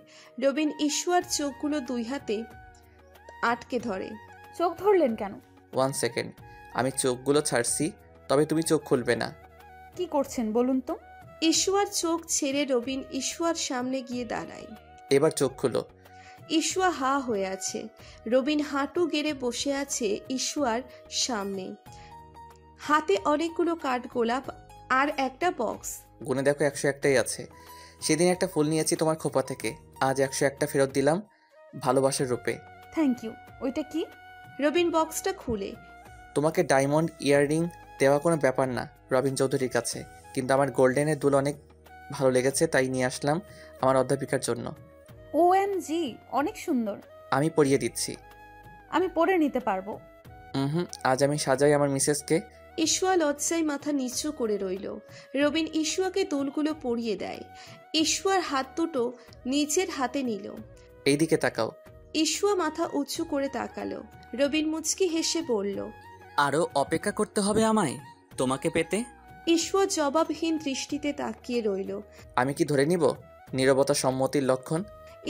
রবিন ইশুয়ার চোখগুলো 2 হাতে আটকে ধরে। চোখ ধরলেন কেন? 1 সেকেন্ড, আমি চোখগুলো ছাড়ছি, তবে তুমি চোখ খুলবে না। কি করছেন বলুন তো? ইশুয়ার চোখ ছেড়ে রবিন ইশুয়ার সামনে গিয়ে দাঁড়ায়। এবার চোখ খুলো। ইশুয়া হা হয়ে আছে। রবিন হাঁটু গেড়ে বসে আছে ইশুয়ার সামনে, হাতে অনেকগুলো কাঠগোলাপ আর একটা বক্স। গুনে দেখো 101টাই আছে। সেদিন একটা ফুল নিয়েছি তোমার খোপা থেকে, আজ 101টা ফেরত দিলাম ভালোবাসার রূপে। Thank you. ওইটা কি? রবিন বক্সটা খুলে, তোমাকে ডায়মন্ড ইয়াররিং দেওয়া কোনো ব্যাপার না রবিন চৌধুরীর কাছে, কিন্তু আমার গোল্ডেনের দুল অনেক ভালো লেগেছে, তাই নিয়ে আসলাম আমার অধ্যাপিকার জন্য। OMG, অনেক সুন্দর। আমি পরিয়ে দিচ্ছি। আমি পরে নিতে পারবো। আজ আমি সাজাই আমার মিসেসকে। ইশুয়া লজ্জায় মাথা নিচু করে রইল। রবিন ইশুয়াকে দুলগুলো পরিয়ে দেয়। ইশুয়ার হাত দুটো নিচের হাতে নিল। এইদিকে তাকাও। ইশুয়া মাথা উঁচু করে তাকালো। রবিন মুচকি হেসে বলল, আরো অপেক্ষা করতে হবে আমায় তোমাকে পেতে? ইশুয়া জবাবহীন দৃষ্টিতে তাকিয়ে রইল। আমি কি ধরে নিব নীরবতা সম্মতির লক্ষণ?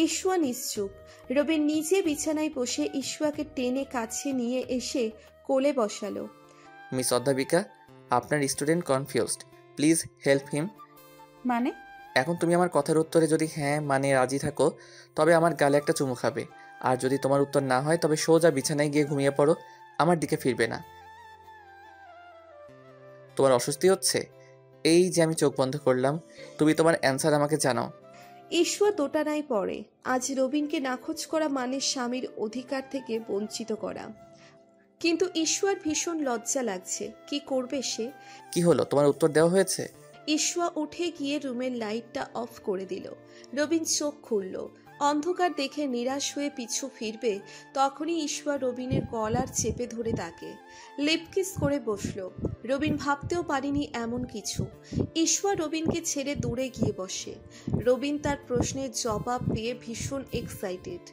ইশুয়া নিশ্চুপ। রবিন নিজে বিছানায় বসে ইশুয়াকে টেনে কাছে নিয়ে এসে কোলে বসালো। মিস অধ্যাপিকা, আপনার student confused, please help him. মানে? এখন তুমি আমার কথার উত্তরে যদি হ্যাঁ মানে রাজি থাকো তবে আমার গালে একটা চুমু খাবে, আর যদি তোমার উত্তর না হয় তবে সোজা বিছানায় গিয়ে ঘুমিয়ে পড়ো, আমার দিকে ফিরবে না। তোমার অস্বস্তি হচ্ছে? এই যে আমি চোখ বন্ধ করলাম, তুমি তোমার অ্যান্সার আমাকে জানাও। ঈশ্বর দোটানায় পড়ে। আজ রবিনকে নাকচ করা মানে স্বামীর অধিকার থেকে বঞ্চিত করা। কিন্তু ঈশ্বর ভীষণ লজ্জা লাগছে। কি করবে সে? কি হলো, তোমার উত্তর দেওয়া হয়েছে? ঈশ্বর উঠে গিয়ে রুমের লাইটটা অফ করে দিল। রবিন চোখ খুলল। অন্ধকার দেখে নিরাশ হয়ে পিছু ফিরবে তখনই ঈশ্বর রবিনের কলার চেপে ধরে তাকে লিপকিস করে বসল। রবিন ভাবতেও পারেনি এমন কিছু। ঈশ্বর রবিনকে ছেড়ে দূরে গিয়ে বসে। রবিন তার প্রশ্নের জবাব পেয়ে ভীষণ এক্সাইটেড।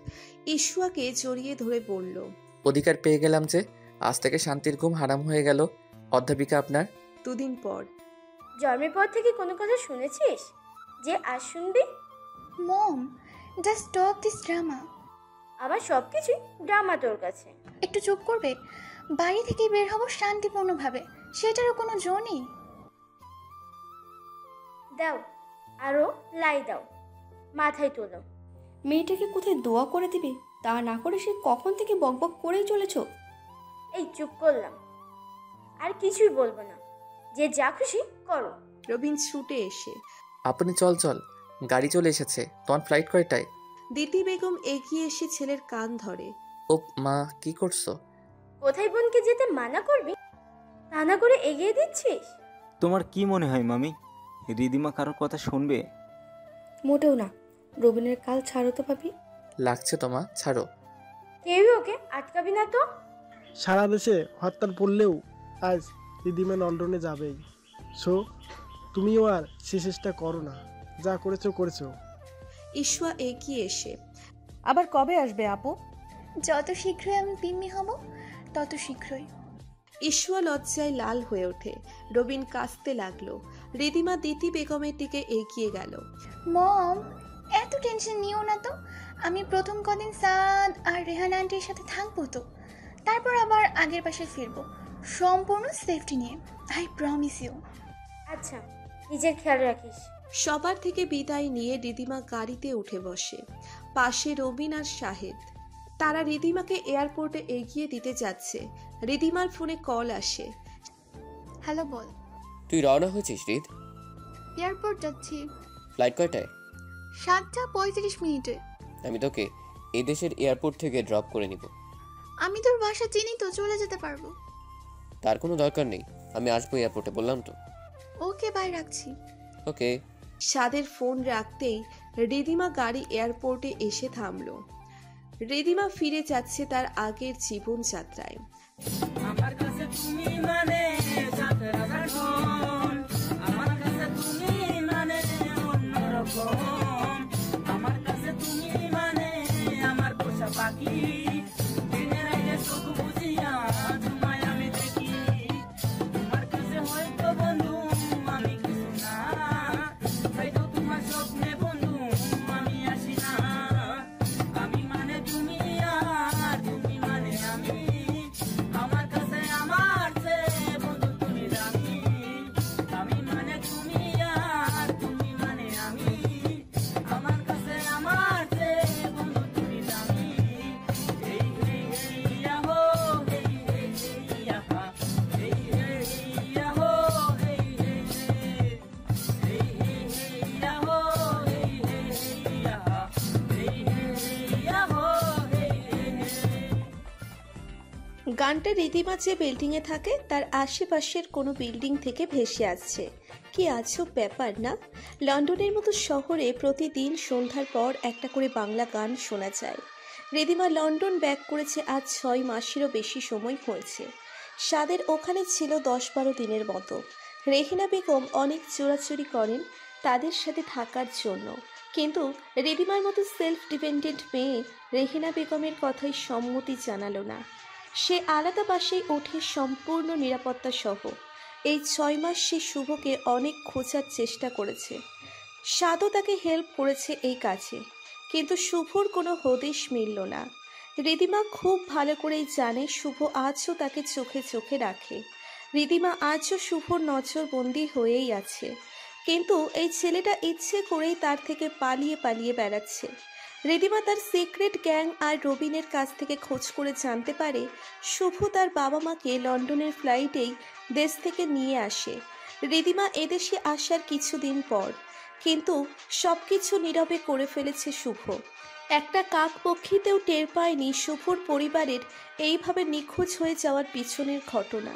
ঈশ্বরকে জড়িয়ে ধরে বলল, অধিকার পেয়ে গেলাম যে, আজ থেকে শান্তির ঘুম হারাম হয়ে গেল। অধ্যাপিকা আপনার। দুদিন পর। জন্মের পর থেকে কোনো কথা শুনেছিস যে আজ শুনবি? মম, জাস্ট স্টপ দিস ড্রামা। আমার সব কিছুই ড্রামা তোর কাছে। একটু চুপ করবে? বাড়ি থেকে বের হব শান্তিপূর্ণভাবে, সেটারও কোনো জো নেই। দাও, আরো লাই দাও, মাথায় তোলো। মেয়েটাকে কোথায় দোয়া করে দিবে তা না করে সে কখন থেকে বকবক করেই চলেছ। এই চুপ করলাম, আর কিছুই বলবো না, যে যা খুশি করো। রবিন ছুটে এসে, আপনি চল চল, গাড়ি চলে এসেছে। তোমার ফ্লাইট কয়টায়? দিতি বেগম এগিয়ে এসে ছেলের কান ধরে। ও মা, কি করছো? কোথায় বোনকে যেতে মানা করবি তা না করে এগিয়ে দিচ্ছিস। তোমার কি মনে হয় মামি, রিদিমা কারোর কথা শুনবে? মোটেও না। রবিনের কাল ছাড়ো তো ভাবি। লাগছে তোমা, ছাড়ো। কেউই ওকে আটকাবি না তো। সারা দেশে হরতাল পড়লেও আজ দিদিমা লন্ডনে যাবেই। সো তুমিও আর সে চেষ্টা করো না, যা করেছো করেছো। ঈশ্বর এগিয়ে এসে, আবার কবে আসবে আপু? যত শীঘ্রই আমি পিম্মি হব তত শীঘ্রই। ঈশ্বর লজ্জায় লাল হয়ে ওঠে। রবিন কাঁদতে লাগলো। রিদিমা দিতি বেগমের দিকে এগিয়ে গেল। মম, এত টেনশন নিও না তো। আমি প্রথম কদিন সাদ আর রেহান আন্টির সাথে থাকবো তো, তারপর আবার আগের পাশে ফিরবো, সম্পূর্ণ সেফটি নিয়ে। I promise you. আচ্ছা, নিজের খেয়াল রাখিস। সবার থেকে বিদায় নিয়ে রিদিমা গাড়িতে উঠে বসে। পাশে রবিন আর শাহেদ। তারা রিদিমাকে এয়ারপোর্টে এগিয়ে দিতে যাচ্ছে। রিদিমার ফোনে কল আসে। হ্যালো বল। তুই রওনা হয়েছিস রিদ? এয়ারপোর্ট যাচ্ছি। ফ্লাইট কয়টায়? 7:35 আমি তোকে এই দেশের এয়ারপোর্ট থেকে ড্রপ করে নিব। আমি তোর বাসা চিনি তো, চলে যেতে পারবো। তার কোনো দরকার নেই, আমি আসবো এয়ারপোর্টে, বললাম তো। ওকে, বাই, রাখছি। ওকে। সাদের ফোন রাখতেই রিদিমা গাড়ি এয়ারপোর্টে এসে থামলো। রিদিমা ফিরে যাচ্ছে তার আগের জীবনযাত্রায়। আমার কাছে তুমি মানে আমার কাছে তুমি মানে অন্যরকম, আমার কাছে তুমি মানে আমার পোষা পাখি, দিনের আগে চোখ বুঝিয়া তোমায় আমি দেখি, তোমার কাছে হয়তো বন্ধু আমি কিছু না, হয়তো তোমার স্বপ্নে বন্ধু আমি আসি না, আমি মানে তুমি আর তুমি মানে আমি, আমার কাছে আমার চেয়ে বন্ধু তুমি দামি, আমি মানে তুমি আর তুমি মানে আমি, আমার কাছে আমার চেয়ে বন্ধু তুমি দামি, এই এই এই ইয়াহো এই এই এই ইয়াহা এই এই এই ইয়াহো এই এই এই এই এই ইয়াহো এই এই এই ইয়াহা এই এই ইয়াহো এই এই। গানটা রিদিমা যে বিল্ডিংয়ে থাকে তার আশেপাশের কোনো বিল্ডিং থেকে ভেসে আসছে। কি আজব ব্যাপার না? লন্ডনের মতো শহরে প্রতিদিন সন্ধ্যার পর একটা করে বাংলা গান শোনা যায়। রিদিমা লন্ডন ব্যাক করেছে আজ 6 মাসেরও বেশি সময় হয়েছে। সাদের ওখানে ছিল 10-12 দিনের মতো। রেহিনা বেগম অনেক চোরাচুরি করেন তাদের সাথে থাকার জন্য, কিন্তু রিদিমার মতো সেলফ ডিপেন্ডেন্ট মেয়ে রেহিনা বেগমের কথাই সম্মতি জানালো না। সে আলাদা বাসায় ওঠে সম্পূর্ণ নিরাপত্তা সহ। এই 6 মাস সে শুভকে অনেক খোঁজার চেষ্টা করেছে। সাদও তাকে হেল্প করেছে এই কাজে, কিন্তু শুভর কোনো হদিশ মিলল না। রিদিমা খুব ভালো করেই জানে শুভ আজও তাকে চোখে চোখে রাখে। রিদিমা আজও শুভর নজরবন্দি হয়েই আছে। কিন্তু এই ছেলেটা ইচ্ছে করেই তার থেকে পালিয়ে পালিয়ে বেড়াচ্ছে। রিদিমা তার সিক্রেট গ্যাং আর রবিনের কাছ থেকে খোঁজ করে জানতে পারে শুভ তার বাবা মাকে লন্ডনের ফ্লাইটেই দেশ থেকে নিয়ে আসে রিদিমা এদেশে আসার কিছুদিন পর। কিন্তু সবকিছু নীরবে করে ফেলেছে শুভ। একটা কাকপক্ষীতেও টের পায়নি শুভর পরিবারের এইভাবে নিখোঁজ হয়ে যাওয়ার পিছনের ঘটনা।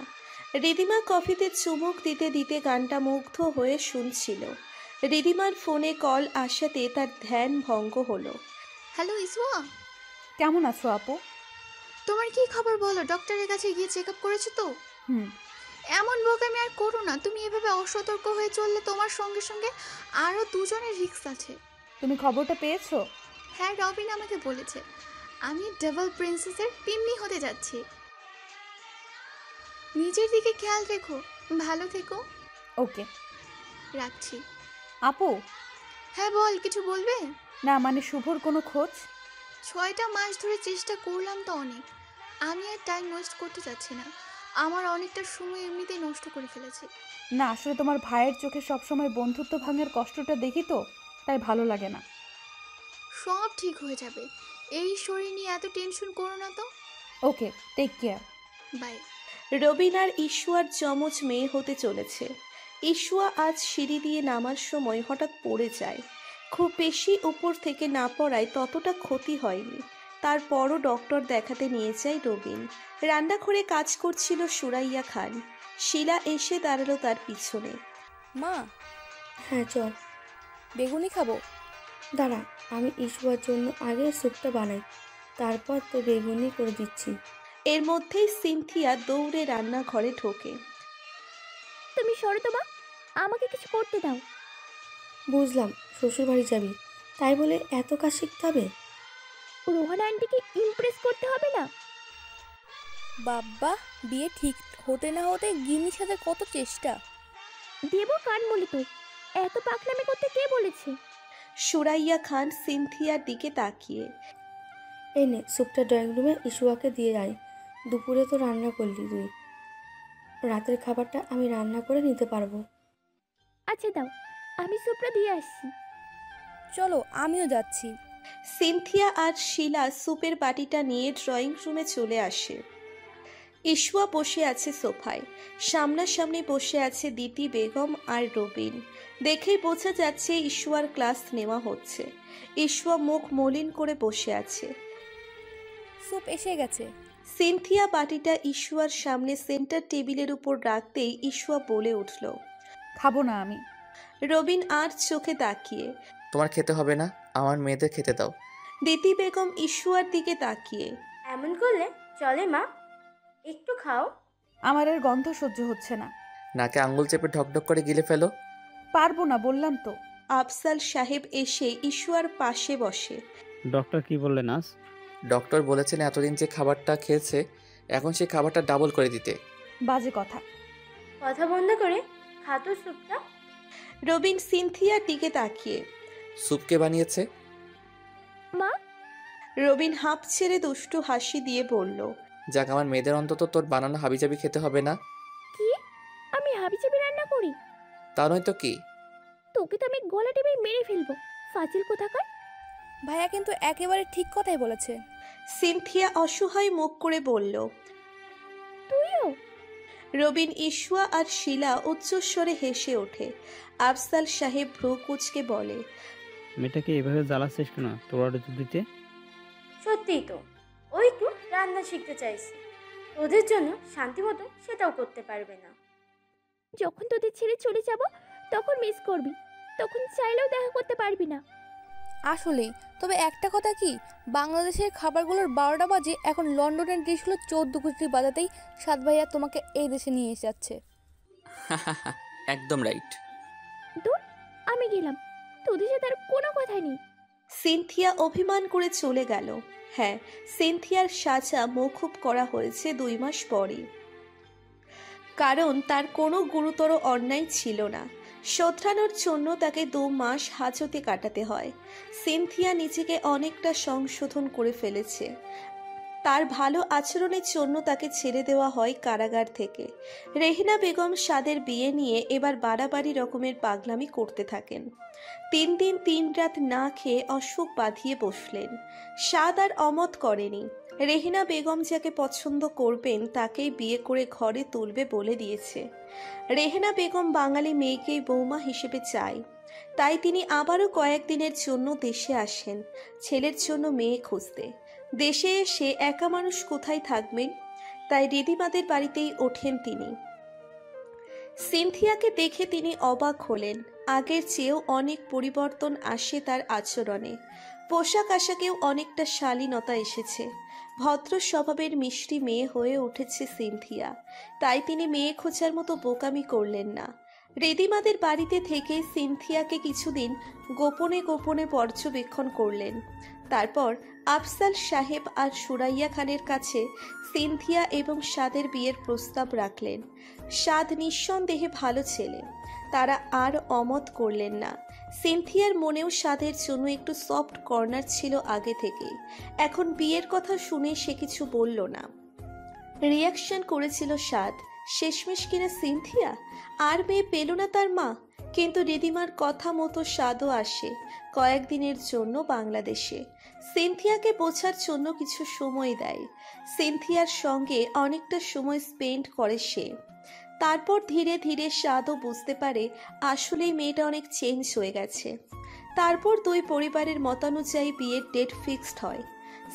রিদিমা কফিতে চুমুক দিতে দিতে গানটা মুগ্ধ হয়ে শুনছিল। রিদিমার ফোনে কল আসাতে তার ধ্যান ভঙ্গ হলো। হ্যালো ইসওয়া, কেমন আছো আপু? তোমার কি খবর বলো? ডক্টরের কাছে গিয়ে চেক আপ করেছো তো? এমন বোকামি আর করো না। তুমি এভাবে অসতর্ক হয়ে চললে তোমার সঙ্গে সঙ্গে আরও দুজনের রিস্ক আছে। তুমি খবরটা পেয়েছো? হ্যাঁ, রবিন আমাকে বলেছে। আমি ডাবল প্রিন্সেসের পিম্মি হতে যাচ্ছি। নিজের দিকে খেয়াল রেখো, ভালো থেকো। ওকে, রাখছি। আপু। হ্যাঁ বল, কিছু বলবে? না মানে শুভর কোনো খোঁজ? 6টা মাস ধরে চেষ্টা করলাম তো অনেক। আমি আর টাইম ওয়েস্ট করতে চাচ্ছি না। আমার অনেকটা সময় এমনিতেই নষ্ট করে ফেলেছি। না আসলে তোমার ভাইয়ের চোখে সবসময় বন্ধুত্ব ভাঙার কষ্টটা দেখি তো, তাই ভালো লাগে না। সব ঠিক হয়ে যাবে। এই শরীর নিয়ে এত টেনশন করো না তো। ওকে, টেক কেয়ার। বাই। রবিন আর ঈশুয়ার যমজ মেয়ে হতে চলেছে। ঈশুয়া আজ সিঁড়ি দিয়ে নামার সময় হঠাৎ পড়ে যায়। খুব বেশি উপর থেকে না পড়ায় ততটা ক্ষতি হয়নি। তারপরও ডক্টর দেখাতে নিয়ে যায় রবিন। রান্নাঘরে কাজ করছিল সুরাইয়া খান। শিলা এসে দাঁড়ালো তার পিছনে। মা। হ্যাঁ চল। বেগুনি খাবো। দাঁড়া, আমি ঈশুয়ার জন্য আগে স্যুপটা বানাই, তারপর তো বেগুনি করে দিচ্ছি। এর মধ্যেই সিনথিয়া দৌড়ে রান্নাঘরে ঢোকে। তুমি সরো তো মা, আমাকে কিছু করতে দাও। বুঝলাম শ্বশুর বাড়ি যাবি, তাই বলে এত কাজ শিখতে হবে? রোহান আন্টিকে ইমপ্রেস করতে হবে না? বাবা, বিয়ে ঠিক হতে না হতে গিন্নি সাথে কত চেষ্টা। দেব কান বলি তো, এত পাকনামি করতে কে বলেছে? সুরাইয়া খান সিনথিয়ার দিকে তাকিয়ে। এই নে স্যুপটা ড্রয়িং রুমে ঈশুয়াকে দিয়ে আয়। দুপুরে তো রান্না করলি তুই, রাতের খাবারটা আমি রান্না করে নিতে পারবো। আচ্ছা দাও, আমি স্যুপটা দিয়ে আসছি। চলো, আমিও যাচ্ছি। সিনথিয়া আর শিলা স্যুপের বাটিটা নিয়ে ড্রয়িং রুমে চলে আসে। ঈশুয়া বসে আছে সোফায়। সামনাসামনি বসে আছে দিতি বেগম আর রবিন। দেখেই বোঝা যাচ্ছে ঈশুয়ার ক্লাস নেওয়া হচ্ছে। ঈশুয়া মুখ মলিন করে বসে আছে। স্যুপ এসে গেছে। সিনথিয়া বাটিটা ঈশুয়ার সামনে সেন্টার টেবিলের উপর রাখতেই ঈশুয়া বলে উঠল, খাবো না আমি। রবিন আর চোখে তাকিয়ে, তোমার খেতে হবে না, আমার মেয়েদের খেতে দাও। দিতি বেগম ঈশুয়ার দিকে তাকিয়ে, এমন করলে চলে মা, একটু খাও। আমার আর গন্ধ সহ্য হচ্ছে না। নাকে আঙ্গুল চেপে ঢকঢক করে গিলে ফেলো। পারবো না বললাম তো। আফজাল সাহেব এসে ঈশুয়ার পাশে বসে। ডক্টর কি বললেন আজ? ডক্টর বলেছেন এতদিন যে খাবারটা খেয়েছে এখন সেই খাবারটা ডাবল করে দিতে। বাজে কথা। কথা বন্ধ করে খাতো স্যুপটা। রবিন সিনথিয়ার দিকে তাকিয়ে, স্যুপ কে বানিয়েছে? মা। রবিন হাঁপ ছেড়ে দুষ্টু হাসি দিয়ে বলল, যাক, আমার মেয়েদের অন্তত তোর বানানো হাবিজাবি খেতে হবে না। কি? আমি হাবিজাবি রান্না করি? তা নয় তো কি। তোকে তো আমি গলা টিপে মেরে ফেলবো, ফাজিল কোথাকার। ভাইয়া কিন্তু একেবারে ঠিক কথাই বলেছে। সিনথিয়া অসহায় মুখ করে বলল, তুইও? রবিন, ঈশুয়া আর শিলা উচ্চস্বরে হেসে ওঠে। আফজাল সাহেব ভ্রু কুঁচকে বলে, মেয়েটাকে এভাবে জ্বালাচ্ছিস কেন তোর অর্ডার দিতে? সত্যিই তো, ওই একটু রান্না শিখতে চাইছি। তোদের জন্য শান্তি মতো সেটাও করতে পারবে না। যখন তোদের ছেড়ে চলে যাব তখন মিস করবি, তখন চাইলেও দেখা করতে পারবি না। আসলে তবে একটা কথা কি, বাংলাদেশের খাবারগুলোর 12টা বাজে, এখন লন্ডনের ডিশগুলো 14 কোটি বাজাতেই সাত ভাইয়া তোমাকে এই দেশে নিয়ে এসে যাচ্ছে। একদম রাইট। দূর, আমি গেলাম, তোদের সাথে আর কোনো কথা নেই। সিনথিয়া অভিমান করে চলে গেল। হ্যাঁ, সিনথিয়ার সাজা মওকুফ করা হয়েছে 2 মাস পরই, কারণ তার কোনো গুরুতর অন্যায় ছিল না। শোধরানোর জন্য তাকে 2 মাস হাজতে কাটাতে হয়। সিনথিয়া নিজেকে অনেকটা সংশোধন করে ফেলেছে। তার ভালো আচরণের জন্য তাকে ছেড়ে দেওয়া হয় কারাগার থেকে। রেহেনা বেগম সাদের বিয়ে নিয়ে এবার বাড়াবাড়ি রকমের পাগলামি করতে থাকেন। 3 দিন 3 রাত না খেয়ে অসুখ বাঁধিয়ে বসলেন। সাদ আর অমত করেনি। রেহেনা বেগম যাকে পছন্দ করবেন তাকেই বিয়ে করে ঘরে তুলবে বলে দিয়েছে। রেহেনা বেগম বাঙালি মেয়েকেই বৌমা হিসেবে চায়, তাই তিনি আবারও কয়েকদিনের জন্য দেশে আসেন ছেলের জন্য মেয়ে খুঁজতে। দেশে এসে একা মানুষ কোথায় থাকবেন, তাই রিদিমাদের বাড়িতেই ওঠেন তিনি। সিনথিয়াকে দেখে তিনি অবাক হলেন। আগের চেয়েও অনেক পরিবর্তন আসে তার আচরণে। পোশাক আশাকেও অনেকটা শালীনতা এসেছে। ভদ্র স্বভাবের মিষ্টি মেয়ে হয়ে উঠেছে সিনথিয়া, তাই তিনি মেয়ে খোঁজার মতো বোকামি করলেন না। রিদিমাদের বাড়িতে থেকে সিনথিয়াকে কিছুদিন গোপনে গোপনে পর্যবেক্ষণ করলেন। তারপর আফসাল সাহেব আর সুরাইয়া খানের কাছে সিনথিয়া এবং সাদের বিয়ের প্রস্তাব রাখলেন। সাদ নিঃসন্দেহে ভালো ছেলে, তারা আর অমত করলেন না। সিনথিয়ার মনেও সাদের জন্য একটু সফট কর্নার ছিল আগে থেকেই। এখন বিয়ের কথা শুনে সে কিছু বলল না। রিয়াকশন করেছিল সাদ, শেষমেশ কিনা সিনথিয়া আর মেয়ে পেল না তার মা। কিন্তু রিদিমার কথা মতো সাদও আসে কয়েকদিনের জন্য বাংলাদেশে। সিনথিয়াকে বোঝার জন্য কিছু সময় দেয়। সিনথিয়ার সঙ্গে অনেকটা সময় স্পেন্ড করে সে। তারপর ধীরে ধীরে সাদও বুঝতে পারে আসলেই মেয়েটা অনেক চেঞ্জ হয়ে গেছে। তারপর দুই পরিবারের মতানুযায়ী বিয়ের ডেট ফিক্সড হয়।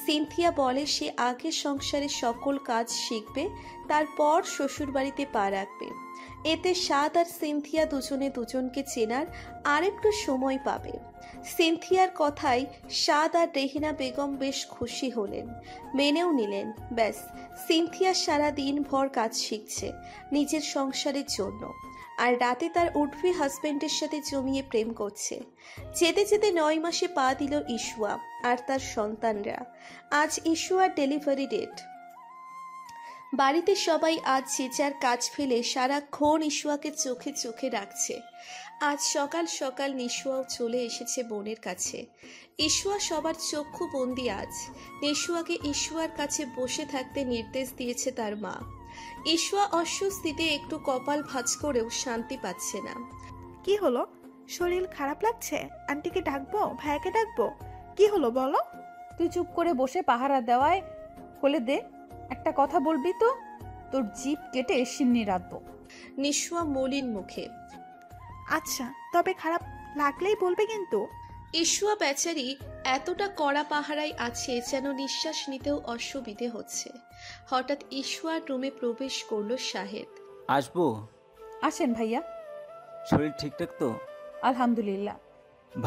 সিনথিয়া বলে সে আগে সংসারের সকল কাজ শিখবে, তারপর শ্বশুরবাড়িতে পা রাখবে। এতে সাদ আর সিনথিয়া দুজনে দুজনকে চেনার আরেকটু সময় পাবে। সিনথিয়ার কথায় সাদ আর রেহিনা বেগম বেশ খুশি হলেন, মেনেও নিলেন। ব্যাস, সিনথিয়া সারা দিন ভর কাজ শিখছে নিজের সংসারের জন্য, আর রাতে তার উঠবি হাজবেন্ডের সাথে জমিয়ে প্রেম করছে। যেতে যেতে 9 মাসে পা দিল ইশুয়া আর তার সন্তানরা। আজ ইশুয়ার ডেলিভারি ডেট। বাড়িতে সবাই আজ যে যার কাজ ফেলে সারাক্ষণ ইশুয়াকে চোখে চোখে রাখছে। আজ সকাল সকাল নিশুয়াও চলে এসেছে বোনের কাছে। ইশুয়া সবার চক্ষু বন্দি আজ। নিশুয়াকে ইশুয়ার কাছে বসে থাকতে নির্দেশ দিয়েছে তার মা। ইশুয়া অস্বস্তিতে একটু কপাল ভাঁজ করেও শান্তি পাচ্ছে না। কি হলো? শরীর খারাপ লাগছে? আন্টিকে ডাকবো? ভাইয়াকে ডাকবো? কি হলো বলো? তুই চুপ করে বসে পাহারা দেওয়ায় হলে দে, একটা কথা বলবি তো তোর জিভ কেটে সিন্নি রাখবো। নিশুয়া মলিন মুখে। আচ্ছা, তবে খারাপ লাগলেই বলবে কিন্তু। ইশুয়া বেচারি এতটা কড়া পাহারায় আছে যেন নিঃশ্বাস নিতেও অসুবিধে হচ্ছে। হঠাৎ ইশুয়ার রুমে প্রবেশ করলো শাহেদ। আসবো? আসেন ভাইয়া। শরীর ঠিকঠাক তো? আলহামদুলিল্লাহ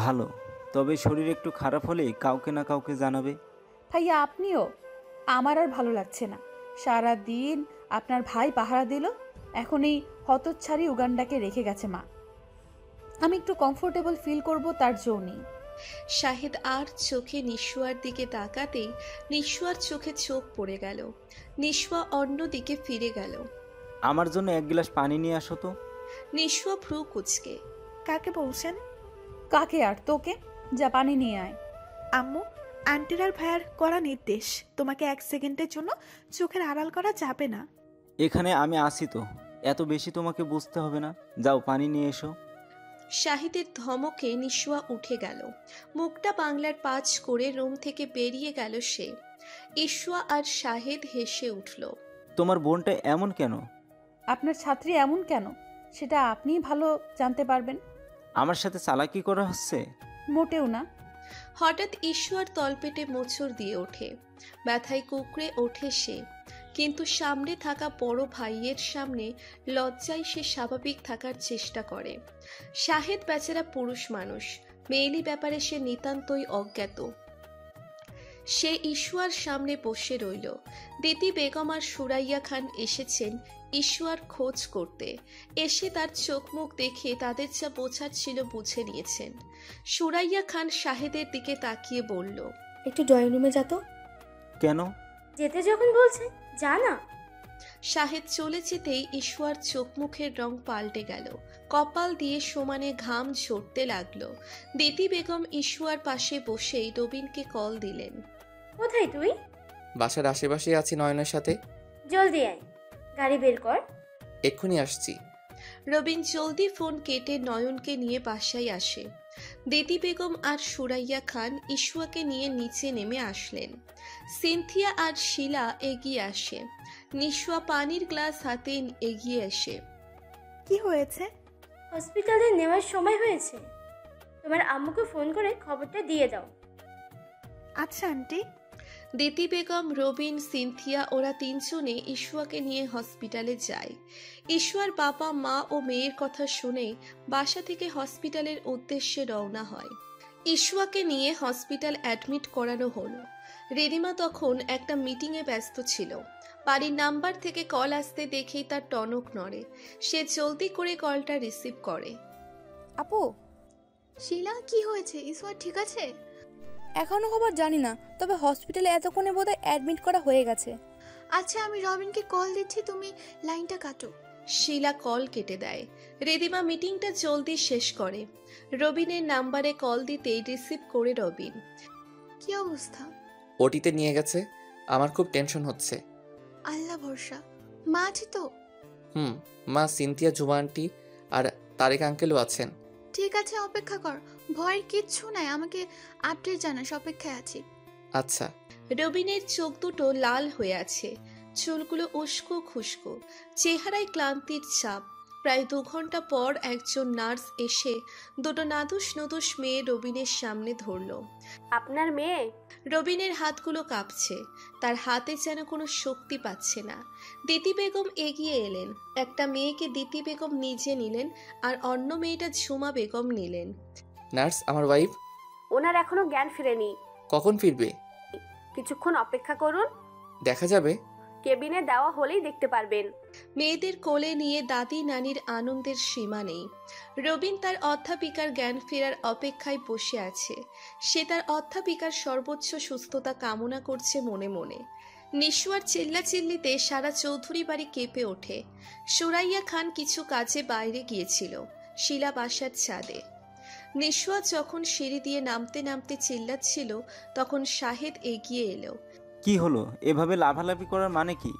ভালো। তবে শরীর একটু খারাপ হলে কাউকে না কাউকে জানাবে। ভাইয়া আপনিও? আমার আর ভালো লাগছে না। সারা দিন আপনার ভাই পাহারা দিল, এখন এই হতচ্ছাড়ি উগান্ডাকে রেখে গেছে মা। আমি একটু কমফোর্টেবল ফিল করব তার জো নেই। শাহেদ আর চোখে নিশুয়ার দিকে তাকাতেই নিশুয়ার চোখে চোখ পড়ে গেল। নিশুয়া অন্য দিকে ফিরে গেল। আমার জন্য 1 গ্লাস পানি নিয়ে আসো তো। নিশুয়া ভ্রু কুচকে। কাকে বলছেন? কাকে আর তোকে? যা পানি নিয়ে আয়। আম্মু, আন্টির আর ভাইয়ার করা নির্দেশ, তোমাকে 1 সেকেন্ডের জন্য চোখের আড়াল করা যাবে না। এখানে আমি আসি তো, এত বেশি তোমাকে বুঝতে হবে না। যাও পানি নিয়ে এসো। শাহিদের ধমকে নিশুয়া উঠে গেল। মুখটা বাংলার পাঁচ করে রুম থেকে বেরিয়ে গেল সে। ইশুয়া আর শাহেদ হেসে উঠল। তোমার বোনটা এমন কেন? আপনার ছাত্রী এমন কেন সেটা আপনিই ভালো জানতে পারবেন। আমার সাথে চালাকি করা হচ্ছে? মোটেও না। হঠাৎ ইশুয়ার তলপেটে মোচড় দিয়ে ওঠে। ব্যথায় কুকড়ে ওঠে সে, কিন্তু সামনে থাকা বড় ভাইয়ের সামনে লজ্জায় সে স্বাভাবিক থাকার চেষ্টা করে। শাহেদ বেচারা পুরুষ মানুষ, মেয়েলি ব্যাপারে সে নিতান্তই অজ্ঞাত। সে ইশুয়ার সামনে বসে রইল। দিতি বেগম আর সুরাইয়া খান এসেছেন ইশুয়ার খোঁজ করতে। এসে তার চোখ মুখ দেখে তাদের যা বোঝার ছিল বুঝে নিয়েছেন। সুরাইয়া খান শাহেদের দিকে তাকিয়ে বলল, একটু ড্রয়িং রুমে যা তো। কেন? যেতে যখন বলছে যা না। শাহেদ চলে যেতেই ইশুয়ার চোখ মুখের রং পাল্টে গেল। কপাল দিয়ে সমানে ঘাম ঝরতে লাগলো। দিতি বেগম ইশুয়ার পাশে বসেই নবীনকে কল দিলেন। কোথায় তুই? বাসার আশেপাশেই আছি নয়নের সাথে। জলদি আয়, গাড়ি বের কর। এক্ষুনি আসছি। রবিন জলদি ফোন কেটে নয়নকে নিয়ে বাসায় আসে। দিতি বেগম আর সুরাইয়া খান ইশুয়াকে নিয়ে নিচে নেমে আসলেন। সিনথিয়া আর শিলা এগিয়ে আসে। নিশুয়া পানির গ্লাস হাতে এগিয়ে আসে। কি হয়েছে? হসপিটালে নেওয়ার সময় হয়েছে, তোমার আম্মুকে ফোন করে খবরটা দিয়ে দাও। আচ্ছা আন্টি। দিতি বেগম, রবিন, সিনথিয়া ওরা তিনজনে ইশুয়াকে নিয়ে হসপিটালে যায়। ইশুয়ার বাবা মা ও মেয়ের কথা শুনে বাসা থেকে হসপিটালের উদ্দেশ্যে রওনা হয়। ইশুয়াকে নিয়ে হসপিটাল অ্যাডমিট করানো হলো। রিদিমা তখন একটা মিটিংয়ে ব্যস্ত ছিল। বাড়ির নাম্বার থেকে কল আসতে দেখেই তার টনক নড়ে। সে জলদি করে কলটা রিসিভ করে। আপু, শিলা কি হয়েছে? ইসওয়া ঠিক আছে? এখনো খবর জানি না, তবে হসপিটালে এতক্ষণে বোধহয় অ্যাডমিট করা হয়ে গেছে। আচ্ছা, আমি রবিনকে কল দিচ্ছি, তুমি লাইনটা কাটো। শিলা কল কেটে দেয়। রিদিমা মিটিংটা জলদি শেষ করে। রবিনের নাম্বারে কল দিতেই রিসিভ করে রবিন। কি অবস্থা? ওটিতে নিয়ে গেছে। আমার খুব টেনশন হচ্ছে। আল্লাহ ভরসা। মা আছে তো? মা, সিনথিয়া, জুমা আন্টি আর তারেক আঙ্কেলও আছেন। ঠিক আছে, অপেক্ষা কর, ভয়ের কিচ্ছু নাই, আমাকে আপডেট জানাস, অপেক্ষায় আছি। আচ্ছা। রবিনের চোখ দুটো লাল হয়ে আছে, চুলগুলো উস্কো খুস্কো, চেহারায় ক্লান্তির চাপ। প্রায় 2 ঘন্টা পর একজন নার্স এসে দুটো নাদুস নদুস মেয়ে রবিনের সামনে ধরল। আপনার মেয়ে? রবিনের হাতগুলো কাঁপছে, তার হাতে যেন কোনো শক্তি পাচ্ছে না। দিতি বেগম এগিয়ে এলেন। একটা মেয়েকে দিতি বেগম নিজে নিলেন আর অন্য মেয়েটা ঝুমা বেগম নিলেন। নার্স, আমার ওয়াইফ। ওনার এখনো জ্ঞান ফিরেনি। কখন ফিরবে? কিছুক্ষণ অপেক্ষা করুন, দেখা যাবে। কেবিনে দেওয়া হলেই দেখতে পারবেন। মেয়েদের কোলে নিয়ে দাদি নানির আনন্দের সীমা নেই। রবিন তার অধ্যাপিকার জ্ঞান ফেরার অপেক্ষায় বসে আছে। সে তার অধ্যাপিকার সর্বোচ্চ সুস্থতা কামনা করছে মনে মনে। নিশুয়ার চিল্লাচিল্লিতে সারা চৌধুরী বাড়ি কেঁপে ওঠে। সুরাইয়া খান কিছু কাজে বাইরে গিয়েছিল, শিলা বাসার ছাদে। নিশুয়া যখন সিঁড়ি দিয়ে নামতে নামতে চিল্লাচ্ছিল, তখন শাহেদ এগিয়ে এলো। কি হলো? এভাবে লাফালাফি করার মানে কি?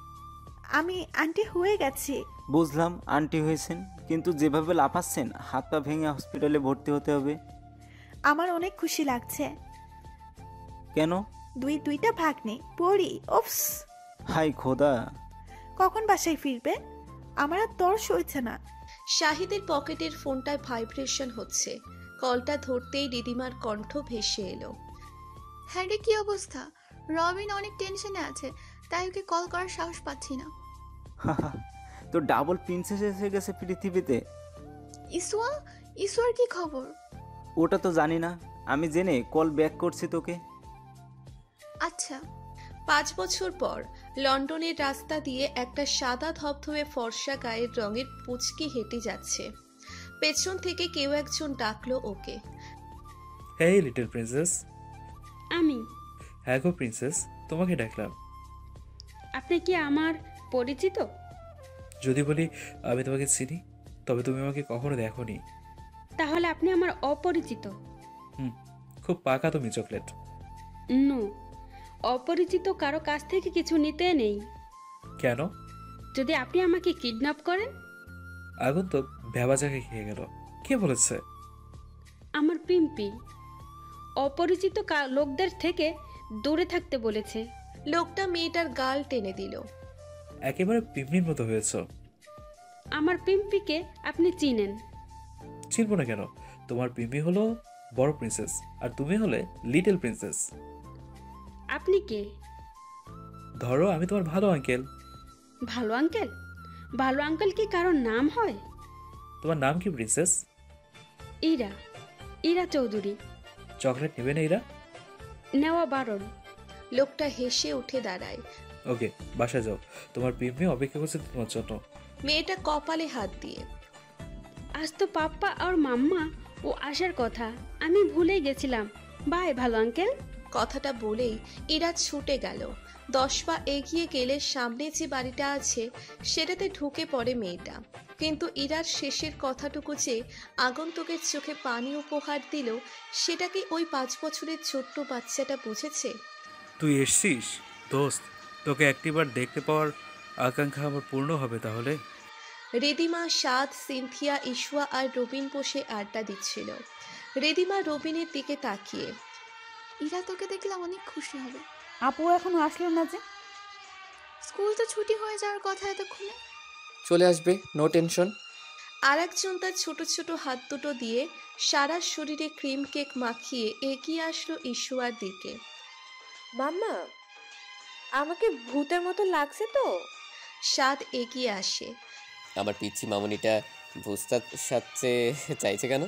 আমি আন্টি হয়ে গেছি। বুঝলাম আন্টি হয়েছেন, কিন্তু যেভাবে লাফাচ্ছেন হাত পা ভেঙে হসপিটালে ভর্তি হতে হবে। আমার অনেক খুশি লাগছে। কেন? দুইটা ভাগ্নে পড়ি। ওফস, হাই খোদা। কখন বাসায় ফিরবে? আমার আর তর্স হয়েছে না। শাহিদের পকেটের ফোনটায় ভাইব্রেশন হচ্ছে। কলটা ধরতেই রিদিমার কণ্ঠ ভেসে এলো। হ্যাঁ রে, কি অবস্থা? রবিন অনেক টেনশনে আছে, তাই ওকে কল করার সাহস পাচ্ছি না। তো ডাবল প্রিন্সেস এসে গেছে পৃথিবীতে। ইসওয়ার কি খবর? ওটা তো জানি না, আমি জেনে কল ব্যাক করছি তোকে। আচ্ছা। 5 বছর পর লন্ডনের রাস্তা দিয়ে একটা সাদা ধবধবে ফর্সা গায়ের রঙের পুচকি হেঁটে যাচ্ছে। পেছন থেকে কেউ একজন ডাকলো ওকে। হেই লিটল প্রিন্সেস। আমি? হ্যাঁ গো প্রিন্সেস, তোমাকে ডাকলাম। আপনি কি আমার পরিচিত? যদি বলি আমি তোমাকে চিনি, তবে তুমি আমাকে কখনো দেখোনি। তাহলে আপনি আমার অপরিচিত? খুব পাকা তুমি চকলেট। নো, অপরিচিত কারো কাছ থেকে কিছু নিতে নেই। কেন? যদি আপনি আমাকে কিডন্যাপ করেন? আগুন তো ভেবাজাকে খেয়ে গেল। কে বলেছে? আমার পিম্পি অপরিচিত লোকদের থেকে দূরে থাকতে বলেছে। লোকটা মেয়েটার গাল টেনে দিল। একেবারে পিম্পির মতো হয়েছ। আমার পিম্পিকে আপনি চিনেন? চিনবো না কেন? তোমার পিম্পি হলো বড় প্রিন্সেস আর তুমি হলে লিটল প্রিন্সেস। আপনি কে? ধরো আমি তোমার ভালো আঙ্কেল। ভালো আঙ্কেল? ভালো আঙ্কেল কি কারোর নাম হয়? তোমার নাম কি প্রিন্সেস? ইরা। ইরা চৌধুরী। চকলেট নেবে না ইরা? নেওয়া বারণ। লোকটা হেসে উঠে দাঁড়ায়। ওকে, বাসায় যাও, তোমার পিম্পি অপেক্ষা করছে তোমার জন্য। মেয়েটা কপালে হাত দিয়ে। আজ তো পাপ্পা আর মাম্মা ও আসার কথা, আমি ভুলে গেছিলাম। বাই ভালো আঙ্কেল। কথাটা বলেই ইরা ছুটে গেল। 10 পা এগিয়ে গেলে সামনে যে বাড়িটা আছে সেটাতে ঢুকে পড়ে মেয়েটা। কিন্তু ইরার শেষের কথাটুকু যে আগন্তুকের চোখে পানি উপহার দিল, সেটাকে ওই 5 বছরের ছোট্ট বাচ্চাটা বুঝেছে। তুই এসছিস? দোস্ত, তোকে একটিবার দেখতে পাওয়ার আকাঙ্ক্ষা আমার পূর্ণ হবে তাহলে। রিদিমা, সাদ, সিনথিয়া, ইশওয়া আর রবিন বসে আড্ডা দিচ্ছিল। রিদিমা রবিনের দিকে তাকিয়ে, ইরা তোকে দেখলে অনেক খুশি হবে। আপু এখনো আসলো না যে? স্কুল তো ছুটি হয়ে যাওয়ার কথা এতক্ষণে। চলে আসবে, নো টেনশন। আর একজন তার ছোট ছোট হাত দুটো দিয়ে সারা শরীরে ক্রিম কেক মাখিয়ে এগিয়ে আসলো ইশওয়ার দিকে। মাম্মা, আমাকে ভূতের মতো লাগছে তো? সাদ এগিয়ে আসে। আমার পিচ্ছি মামুনিটা ভুস্তার সাথে চাইছে কেন?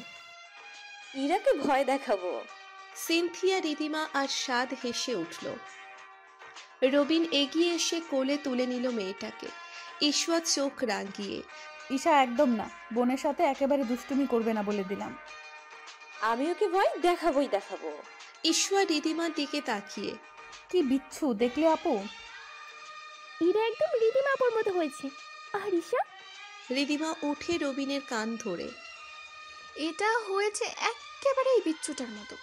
ইরাকে ভয় দেখাবো। সিনথিয়া, রিদিমা আর সাদ হেসে উঠল। রবিন এগিয়ে এসে কোলে তুলে নিল মেয়েটাকে। ইশওয়া চোখ রাঙিয়ে, ঈশা একদম না, বোনের সাথে একেবারে দুষ্টুমি করবে না বলে দিলাম। আমি ওকে ভয় দেখাবোই দেখাবো। ইশওয়া রিদিমার দিকে তাকিয়ে, কি বিচ্ছু দেখলে আপু? ইরা একদম রিদিমা আপুর মতো হয়েছে। আর ঈশা? রিদিমা উঠে রবিনের কান ধরে, এটা হয়েছে একেবারেই বিচ্ছুটার মতো।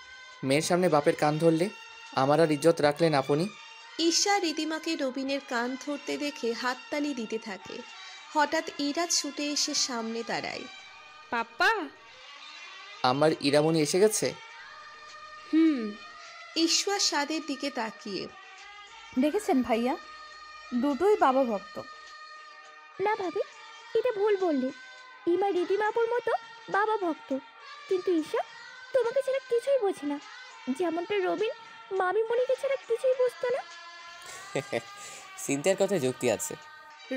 মেয়ের সামনে বাপের কান ধরলে আমার আর ইজ্জত রাখলেন আপনি? ঈশা রিদিমাকে রবিনের কান ধরতে দেখে হাততালি দিতে থাকে। হঠাৎ ইরা ছুটে এসে সামনে দাঁড়ায়। পাপ্পা? আমার ইরামণি এসে গেছে? ঈশা সাদের দিকে তাকিয়ে, দেখেছেন ভাইয়া, দুটোই বাবা ভক্ত। না ভাবি, এটা ভুল বললে। ইমা রিদিমা আপুর মতো বাবা ভক্ত, কিন্তু ঈশা তোমাকে ছাড়া কিছুই বোঝে না, যেমনটা রবিন মামি মনিকে ছাড়া কিছুই বুঝতো না। সিনথিয়ার কথায় যুক্তি আছে।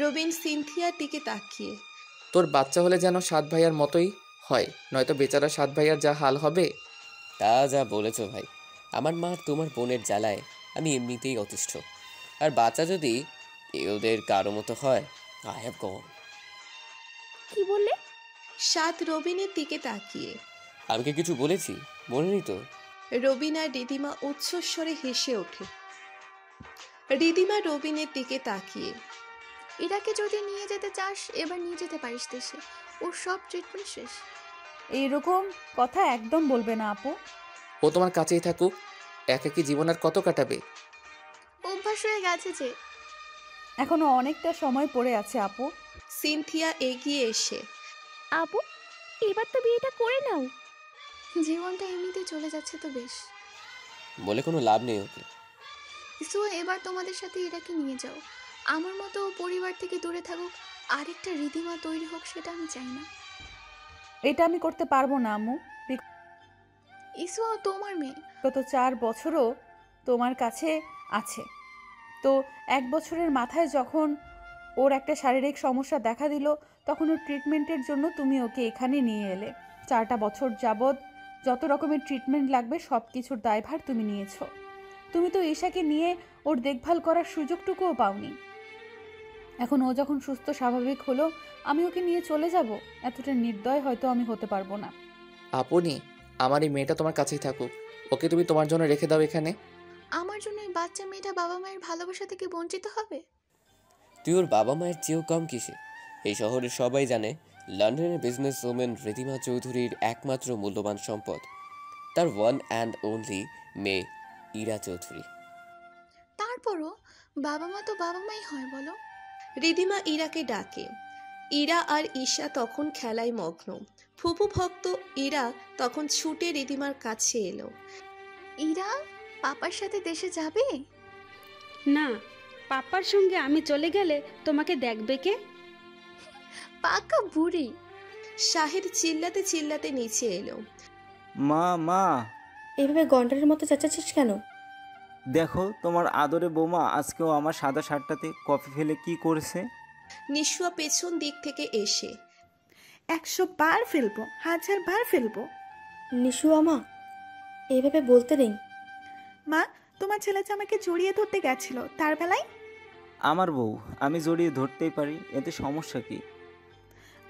রবিন সিনথিয়ার দিকে তাকিয়ে, তোর বাচ্চা হলে যেন সাত ভাইয়ার মতোই হয়, নয়তো বেচারা সাত ভাইয়ার যা হাল হবে। তা যা বলেছ ভাই, আমার মা আর তোমার বোনের জ্বালায় আমি এমনিতেই অতিষ্ঠ। আর বাচ্চা যদি ওদের কারো মতো হয়, আই হ্যাভ গন। কি বললে? সাদ রবিনের দিকে তাকিয়ে, আমি কি কিছু বলেছি? বলিনি তো। রবিন আর রিদিমা উচ্চস্বরে হেসে ওঠে। রিদিমা রবিনের দিকে তাকিয়ে, ইরাকে যদি নিয়ে যেতে চাস এবার নিয়ে যেতে পারিস দেশে, ওর সব ট্রিটমেন্ট শেষ। এইরকম কথা একদম বলবে না আপু। ও তোমার কাছেই থাকুক, একাকী জীবন আর কত কাটাবে? অভ্যাস হয়ে গেছে যে। এখনো অনেকটা সময় পড়ে আছে আপু। সিনথিয়া এগিয়ে এসে, আপু এবার তো বিয়েটা করে নাও। জীবনটা এমনিতে চলে যাচ্ছে তো বেশ। বলে কোনো লাভ নেই ওকে। সো এবার তোমাদের সাথে ইরাকে নিয়ে যাও। আমার মতো পরিবার থেকে দূরে থাকুক, আরেকটা রিদিমা তৈরি হোক, সেটা আমি চাই না। এটা আমি করতে পারবো না আম্মু। ইসুয়া তোমার মেয়ে, গত 4 বছরও তোমার কাছে আছে, তো 1 বছরের মাথায় যখন ওর একটা শারীরিক সমস্যা দেখা দিল, তখন ওর ট্রিটমেন্টের জন্য তুমি ওকে এখানে নিয়ে এলে। 4টা বছর যাবৎ যত রকমের ট্রিটমেন্ট লাগবে সব কিছুর দায়ভার তুমি নিয়েছো। তুমি তো ঈশাকে নিয়ে ওর দেখভাল করার সুযোগটুকুও পাওনি। এখন ও যখন সুস্থ স্বাভাবিক হলো, আমি ওকে নিয়ে চলে যাব? এতটা নির্দয় হয়তো আমি হতে পারবো না। আপনি, আমার এই মেয়েটা তোমার কাছেই থাকুক, ওকে তুমি তোমার জন্য রেখে দাও এখানে। আমার জন্য এই বাচ্চা মেয়েটা বাবা মায়ের ভালোবাসা থেকে বঞ্চিত হবে? তুই ওর বাবা মায়ের চেয়েও কম কিসে? এই শহরের সবাই জানে লন্ডনের বিজনেস ওম্যান রিদিমা চৌধুরীর একমাত্র মূল্যবান সম্পদ তার ওয়ান অ্যান্ড অনলি মেয়ে ইরা চৌধুরী। তারপরও বাবা মা তো বাবা মাই হয় বলো। রিদিমা ইরাকে ডাকে। ইরা আর ঈশা তখন খেলায় মগ্ন। ফুপু ভক্ত ইরা তখন ছুটে রিদিমার কাছে এলো। ইরা পাপার সাথে দেশে যাবে? না, পাপার সঙ্গে আমি চলে গেলে তোমাকে দেখবে কে? পাকা বুড়ি। শাহেদ চিল্লাতে চিল্লাতে নিচে এলো। মা মা, এভাবে গন্ডারের মতো চেঁচাচ্ছিস কেন? দেখো তোমার আদরে বৌমা আজকেও আমার সাদা শার্টটাতে কফি ফেলে কি করেছে। নিশুয়া পেছন দিক থেকে এসে, 100 বার ফেলবো, 1000 বার ফেলবো। নিশুয়া মা, এইভাবে বলতে নেই। মা, তোমার ছেলে যে আমাকে জড়িয়ে ধরতে গেছিল, তার বেলায়? আমার বউ, আমি জড়িয়ে ধরতেই পারি, এতে সমস্যা কি?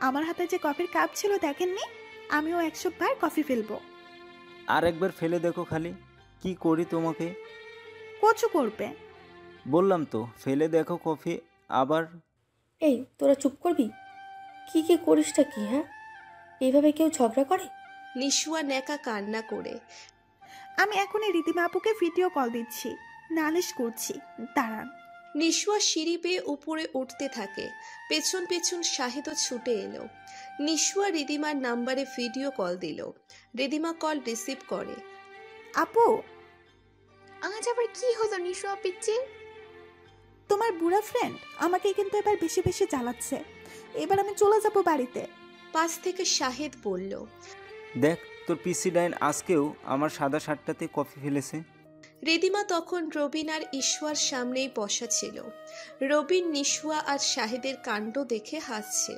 আমার হাতে যে কফির কাপ ছিল দেখেননি? আমিও 100 বার কফি ফেলবো। আর একবার ফেলে দেখো খালি, কি করি তোমাকে? কচু করবে। বললাম তো, ফেলে দেখো কফি। আবার এই তোরা চুপ করবি? কি কি করিসটা কি? হ্যাঁ, এইভাবে কেউ ঝগড়া করে? নিশুয়া নেকা কান্না করে, আমি এখনই রিদিমা আপুকে ভিডিও কল দিচ্ছি, নালিশ করছি, দাঁড়ান। নিশোয়া সিঁড়ি বেয়ে উপরে উঠতে থাকে। পেছন পেছন শাহিদও ছুটে এলো। নিশোয়া রিদিমার নাম্বারে ভিডিও কল দিল। রিদিমা কল রিসিভ করে। আপু, আজ আবার কি হলো নিশোয়া পিচ্ছি? তোমার বুড়া ফ্রেন্ড আমাকে কিন্তু এবার বেশি বেশি জ্বালাচ্ছে। এবার আমি চলে যাব বাড়িতে। পাশ থেকে শাহিদ বলল, দেখ তোর পিসি ডাইন আজকেও আমার সাদা শার্টটাতে কফি ফেলেছে। রিদিমা তখন রবিন আর ঈশ্বর সামনেই বসা ছিল। রবিন নিশোয়া আর শাহিদের কাণ্ড দেখে হাসছে।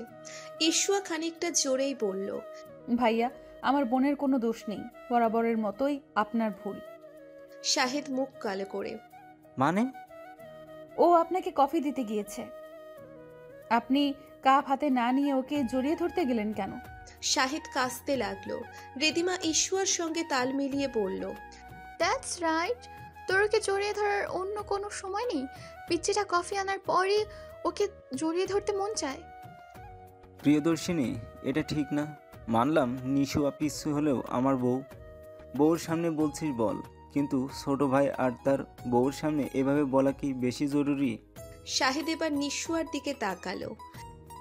ঈশ্বর খানিকটা জোরেই বলল, ভাইয়া, আমার বোনের কোনো দোষ নেই, বরাবরের মতোই আপনার ভুল। শাহিদ মুখ কালো করে, মানে? ও আপনাকে কফি দিতে গিয়েছে, আপনি কাপ হাতে না নিয়ে ওকে জড়িয়ে ধরতে গেলেন কেন? শাহিদ কাঁদতে লাগলো। রিদিমা ঈশ্বর সঙ্গে তাল মিলিয়ে বলল, দ্যাটস রাইট, তোর ওকে জড়িয়ে ধরার অন্য কোনো সময় নেই। পিচ্চিটা কফি আনার পরই ওকে জড়িয়ে ধরতে মন চায়। প্রিয়দর্শিনী, এটা ঠিক না। মানলাম নিশোয়া পিচ্ছু হলেও আমার বউর সামনে বলছিস বল, কিন্তু ছোট ভাই আর তার বউর সামনে এভাবে বলা কি বেশি জরুরি? শাহিদ এবার নিশোয়ার দিকে তাকালো।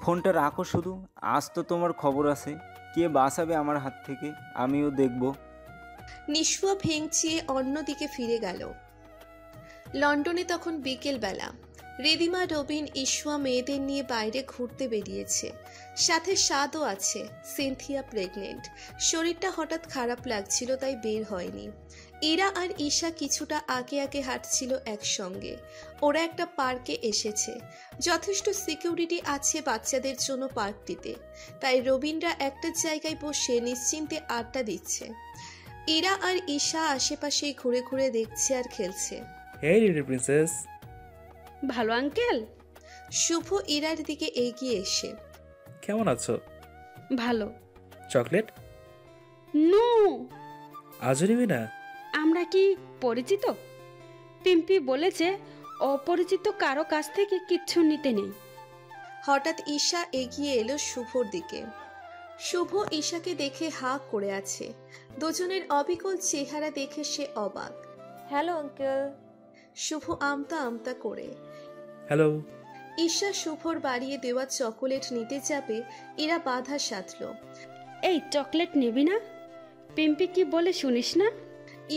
ফোনটা রাখো শুধু, আজ তো তোমার খবর আছে। কে বাঁচাবে আমার হাত থেকে আমিও দেখব। নিশোয়া ভেঙচিয়ে অন্যদিকে ফিরে গেল। লন্ডনে তখন বিকেল বেলা। রিদিমা, রবিন, ইশোয়া মেয়েদের নিয়ে বাইরে ঘুরতে বেরিয়েছে। সাথে স্বাদও আছে। সিনথিয়া প্রেগনেন্ট, শরীরটা হঠাৎ খারাপ লাগছিল, তাই বের হয়নি। ইরা আর ঈশা কিছুটা আগে আগে হাঁটছিল একসঙ্গে। ওরা একটা পার্কে এসেছে। যথেষ্ট সিকিউরিটি আছে বাচ্চাদের জন্য পার্কটিতে, তাই রবিনরা একটা জায়গায় বসে নিশ্চিন্তে আড্ডা দিচ্ছে। ইরা আর ঈশা আশেপাশে ঘুরে ঘুরে দেখছে আর খেলছে। হেই লিটল প্রিন্সেস। ভালো আঙ্কেল। শুভ ইরার দিকে এগিয়ে এসে, কেমন আছো? ভালো। চকলেট? নো। আজও নিবি না? আমরা কি পরিচিত? পিম্পি বলেছে অপরিচিত কারো কাছ থেকে কিচ্ছু নিতে নেই। হঠাৎ ঈশা এগিয়ে এলো শুভর দিকে। শুভ ঈশাকে দেখে হা করে আছে। দুজনের অবিকল চেহারা দেখে সে অবাক। Hello uncle. শুভ আমতা আমতা করে। হ্যালো। ঈশা শুভর বাড়িয়ে দেওয়া চকোলেট নিতে যাবে, ইরা বাধা সাধল। এই চকলেট নিবি না? পিম্পি কি বলে শুনিস না?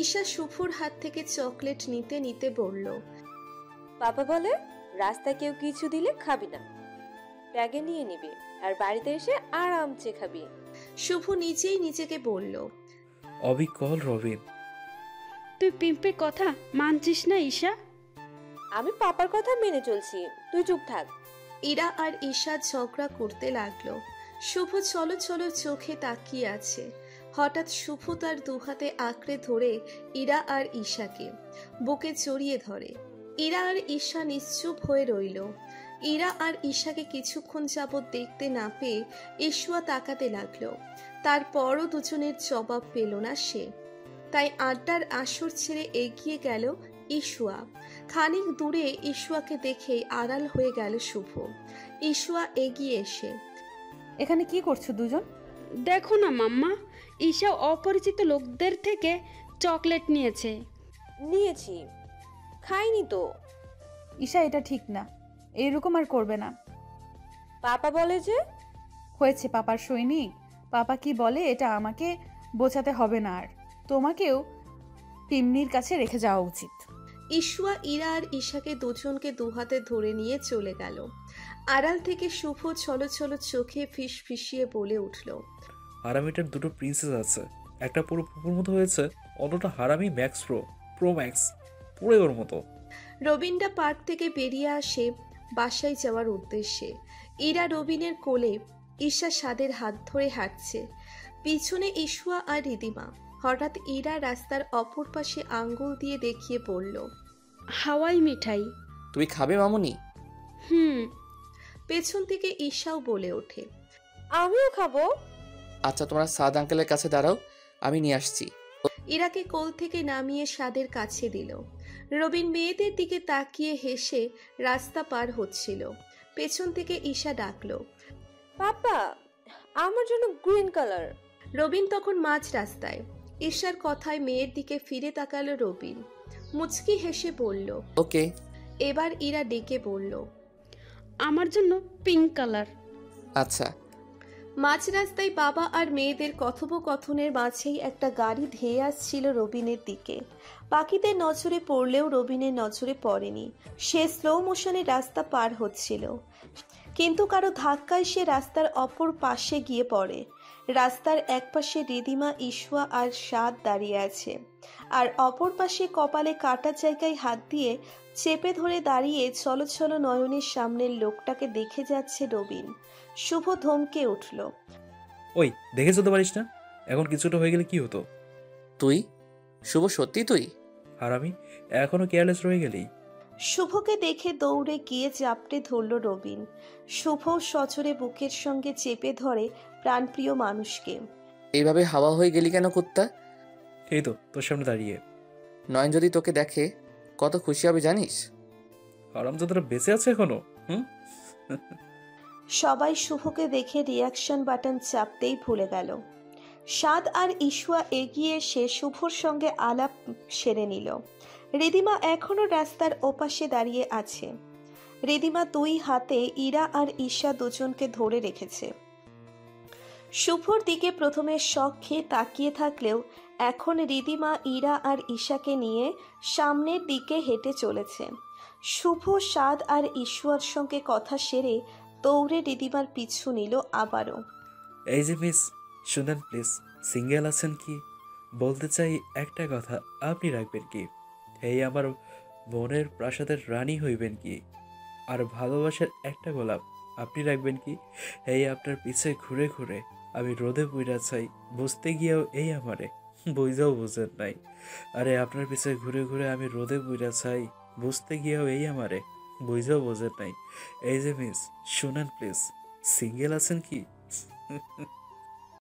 ঈশা শুভর হাত থেকে চকলেট নিতে নিতে বলল, পাপা বলে রাস্তায় কেউ কিছু দিলে খাবি না, ব্যাগে নিয়ে নিবি আর বাড়িতে এসে আরামসে খাবি। শুভ নিজেই নিজেকে বলল, অবিকল রবিন। তুই পিম্পির কথা মানছিস না ঈশা? আমি পাপার কথা মেনে চলছি, তুই চুপ থাক। ইরা আর ঈশা ঝগড়া করতে লাগলো। শুভ চলো চলো চোখে তাকিয়ে আছে। হঠাৎ শুভ তার দুহাতে আঁকড়ে ধরে ইরা আর ঈশাকে বুকে জড়িয়ে ধরে। ইরা আর ঈশা নিশ্চুপ হয়ে রইল। ইরা আর ঈশাকে কিছুক্ষণ যাবৎ দেখতে না পেয়ে ঈশোয়া তাকাতে লাগলো। তারপরও দুজনের জবাব পেল না সে, তাই আড্ডার আসর ছেড়ে এগিয়ে গেল ঈশোয়া। খানিক দূরে ঈশোয়াকে দেখেই আড়াল হয়ে গেল শুভ। ঈশোয়া এগিয়ে এসে, এখানে কি করছো দুজন? দেখো না মাম্মা, ঈশা অপরিচিত লোকদের থেকে চকলেট নিয়েছে। নিয়েছি, খাইনি তো। ঈশা, এটা ঠিক না, এরকম আর করবে না। পাপা বলে যে। হয়েছে পাপার সৈনিক, পাপা কি বলে এটা আমাকে বোঝাতে হবে না, আর তোমাকেও পিমনির কাছে রেখে যাওয়া উচিত। ঈশোয়া ইরা আর ঈশাকে দুজনকে দুহাতে ধরে নিয়ে চলে গেল। আড়াল থেকে শুভ ছলো ছলো চোখে ফিস ফিসিয়ে বলে উঠল, হারামিটার দুটো প্রিন্সেস আছে, একটা পুরো পুকুর মতো হয়েছে, অন্যটা হারামি ম্যাক্স প্রো ম্যাক্স, পুরো ওর মতো। রবিনটা পার্ক থেকে বেরিয়ে আসে বাসায় যাওয়ার উদ্দেশ্যে। ইরা রবিনের কোলে, ঈশা সাদের হাত ধরে হাঁটছে। পিছনে ঈশোয়া আর রিদিমা। হঠাৎ ইরা রাস্তার অপর পাশে আঙ্গুল দিয়ে দেখিয়ে বলল, হাওয়াই মিঠাই। তুমি খাবে মামুনি? পেছন থেকে ঈশাও বলে ওঠে, আমিও খাবো। আচ্ছা, তোমরা সাদ আঙ্কেলের কাছে দাঁড়াও, আমি নিয়ে আসছি। ইরাকে কোল থেকে নামিয়ে সাদের কাছে দিল। রবিন মেয়েদের দিকে তাকিয়ে হেসে রাস্তা পার হচ্ছিল। পেছন থেকে ঈশা ডাকলো, পাপা আমার জন্য গ্রিন কালার। রবিন তখন মাঝ রাস্তায়। ঈশার কথায় মেয়ের দিকে ফিরে তাকালো রবিন। মুচকি হেসে বলল, ওকে। এবার ইরা ডেকে বলল, আমার জন্য পিঙ্ক কালার। আচ্ছা। মাঝ রাস্তায় বাবা আর মেয়েদের কথোপকথনের মাঝেই একটা গাড়ি ধেয়ে আসছিল রবিনের দিকে। বাকিদের নজরে পড়লেও রবিনের নজরে পড়েনি। সে স্লো মোশনে রাস্তা পার হচ্ছিল, কিন্তু কারো ধাক্কায় সে রাস্তার অপর পাশে গিয়ে পড়ে। রাস্তার একপাশে রিদিমা, ইশওয়া আর সাদ দাঁড়িয়ে আছে, আর অপর পাশে কপালে কাটা জায়গায় হাত দিয়ে চেপে ধরে দাঁড়িয়ে ছলছল নয়নের সামনের লোকটাকে দেখে যাচ্ছে রবিন। শুভ ধমকে উঠল, ওই দেখে চলতে পারিস না? এখন কিছুটা হয়ে গেলে কি হতো? তুই শুভ, সত্যি তুই? আর আমি এখনো কেয়ারলেস রয়ে গেলি? শুভকে দেখে দৌড়ে গিয়ে চাপড়ে ধরল রবিন। শুভ সজোরে বুকের সঙ্গে চেপে ধরে প্রাণপ্রিয় মানুষকে। এইভাবে হাওয়া হয়ে গেলি কেন কুত্তা? এই তো তোর সামনে দাঁড়িয়ে। নয়ন যদি তোকে দেখে কত খুশি হবে জানিস? হারামজাদারা বেঁচে আছে এখনো? সবাই শুভকে দেখে রিয়াকশন বাটন চাপতেই ভুলে গেল। সাদ আর ইশওয়া এগিয়ে এসে শুভর সঙ্গে আলাপ সেরে নিল। রিদিমা এখনো রাস্তার ওপাশে দাঁড়িয়ে আছে। রিদিমা দুই হাতে ইরা আর ঈশা দুজনকে ধরে রেখেছে। শুভর দিকে প্রথমে শখ খেয়ে তাকিয়ে থাকলেও এখন রিদিমা ইরা আর ঈশাকে নিয়ে সামনের দিকে হেঁটে চলেছে। শুভ, সাদ আর ঈশোয়ার সঙ্গে কথা সেরে দৌড়ে রিদিমার পিছু নিল আবারও। এই যে মিস, শুনেন প্লিজ, সিঙ্গেল আছেন কি? বলতে চাই একটা কথা, আপনি রাখবেন কি? এই আমার বোনের প্রাসাদের রানী হইবেন কি? আর ভালোবাসার একটা গোলাপ আপনি রাখবেন কি? এই আপনার পিছে ঘুরে ঘুরে আমি রোদে পুইরা চাই, বুঝতে গিয়েও এই আমারে বুঝাও বুঝেন নাই। আরে আপনার পিছে ঘুরে ঘুরে আমি রোদে পুইরা চাই, বুঝতে গিয়েও এই আমারে বুঝাও বোঝেন নাই। এই যে মিস, শুনেন প্লিজ, সিঙ্গেল আছেন কি?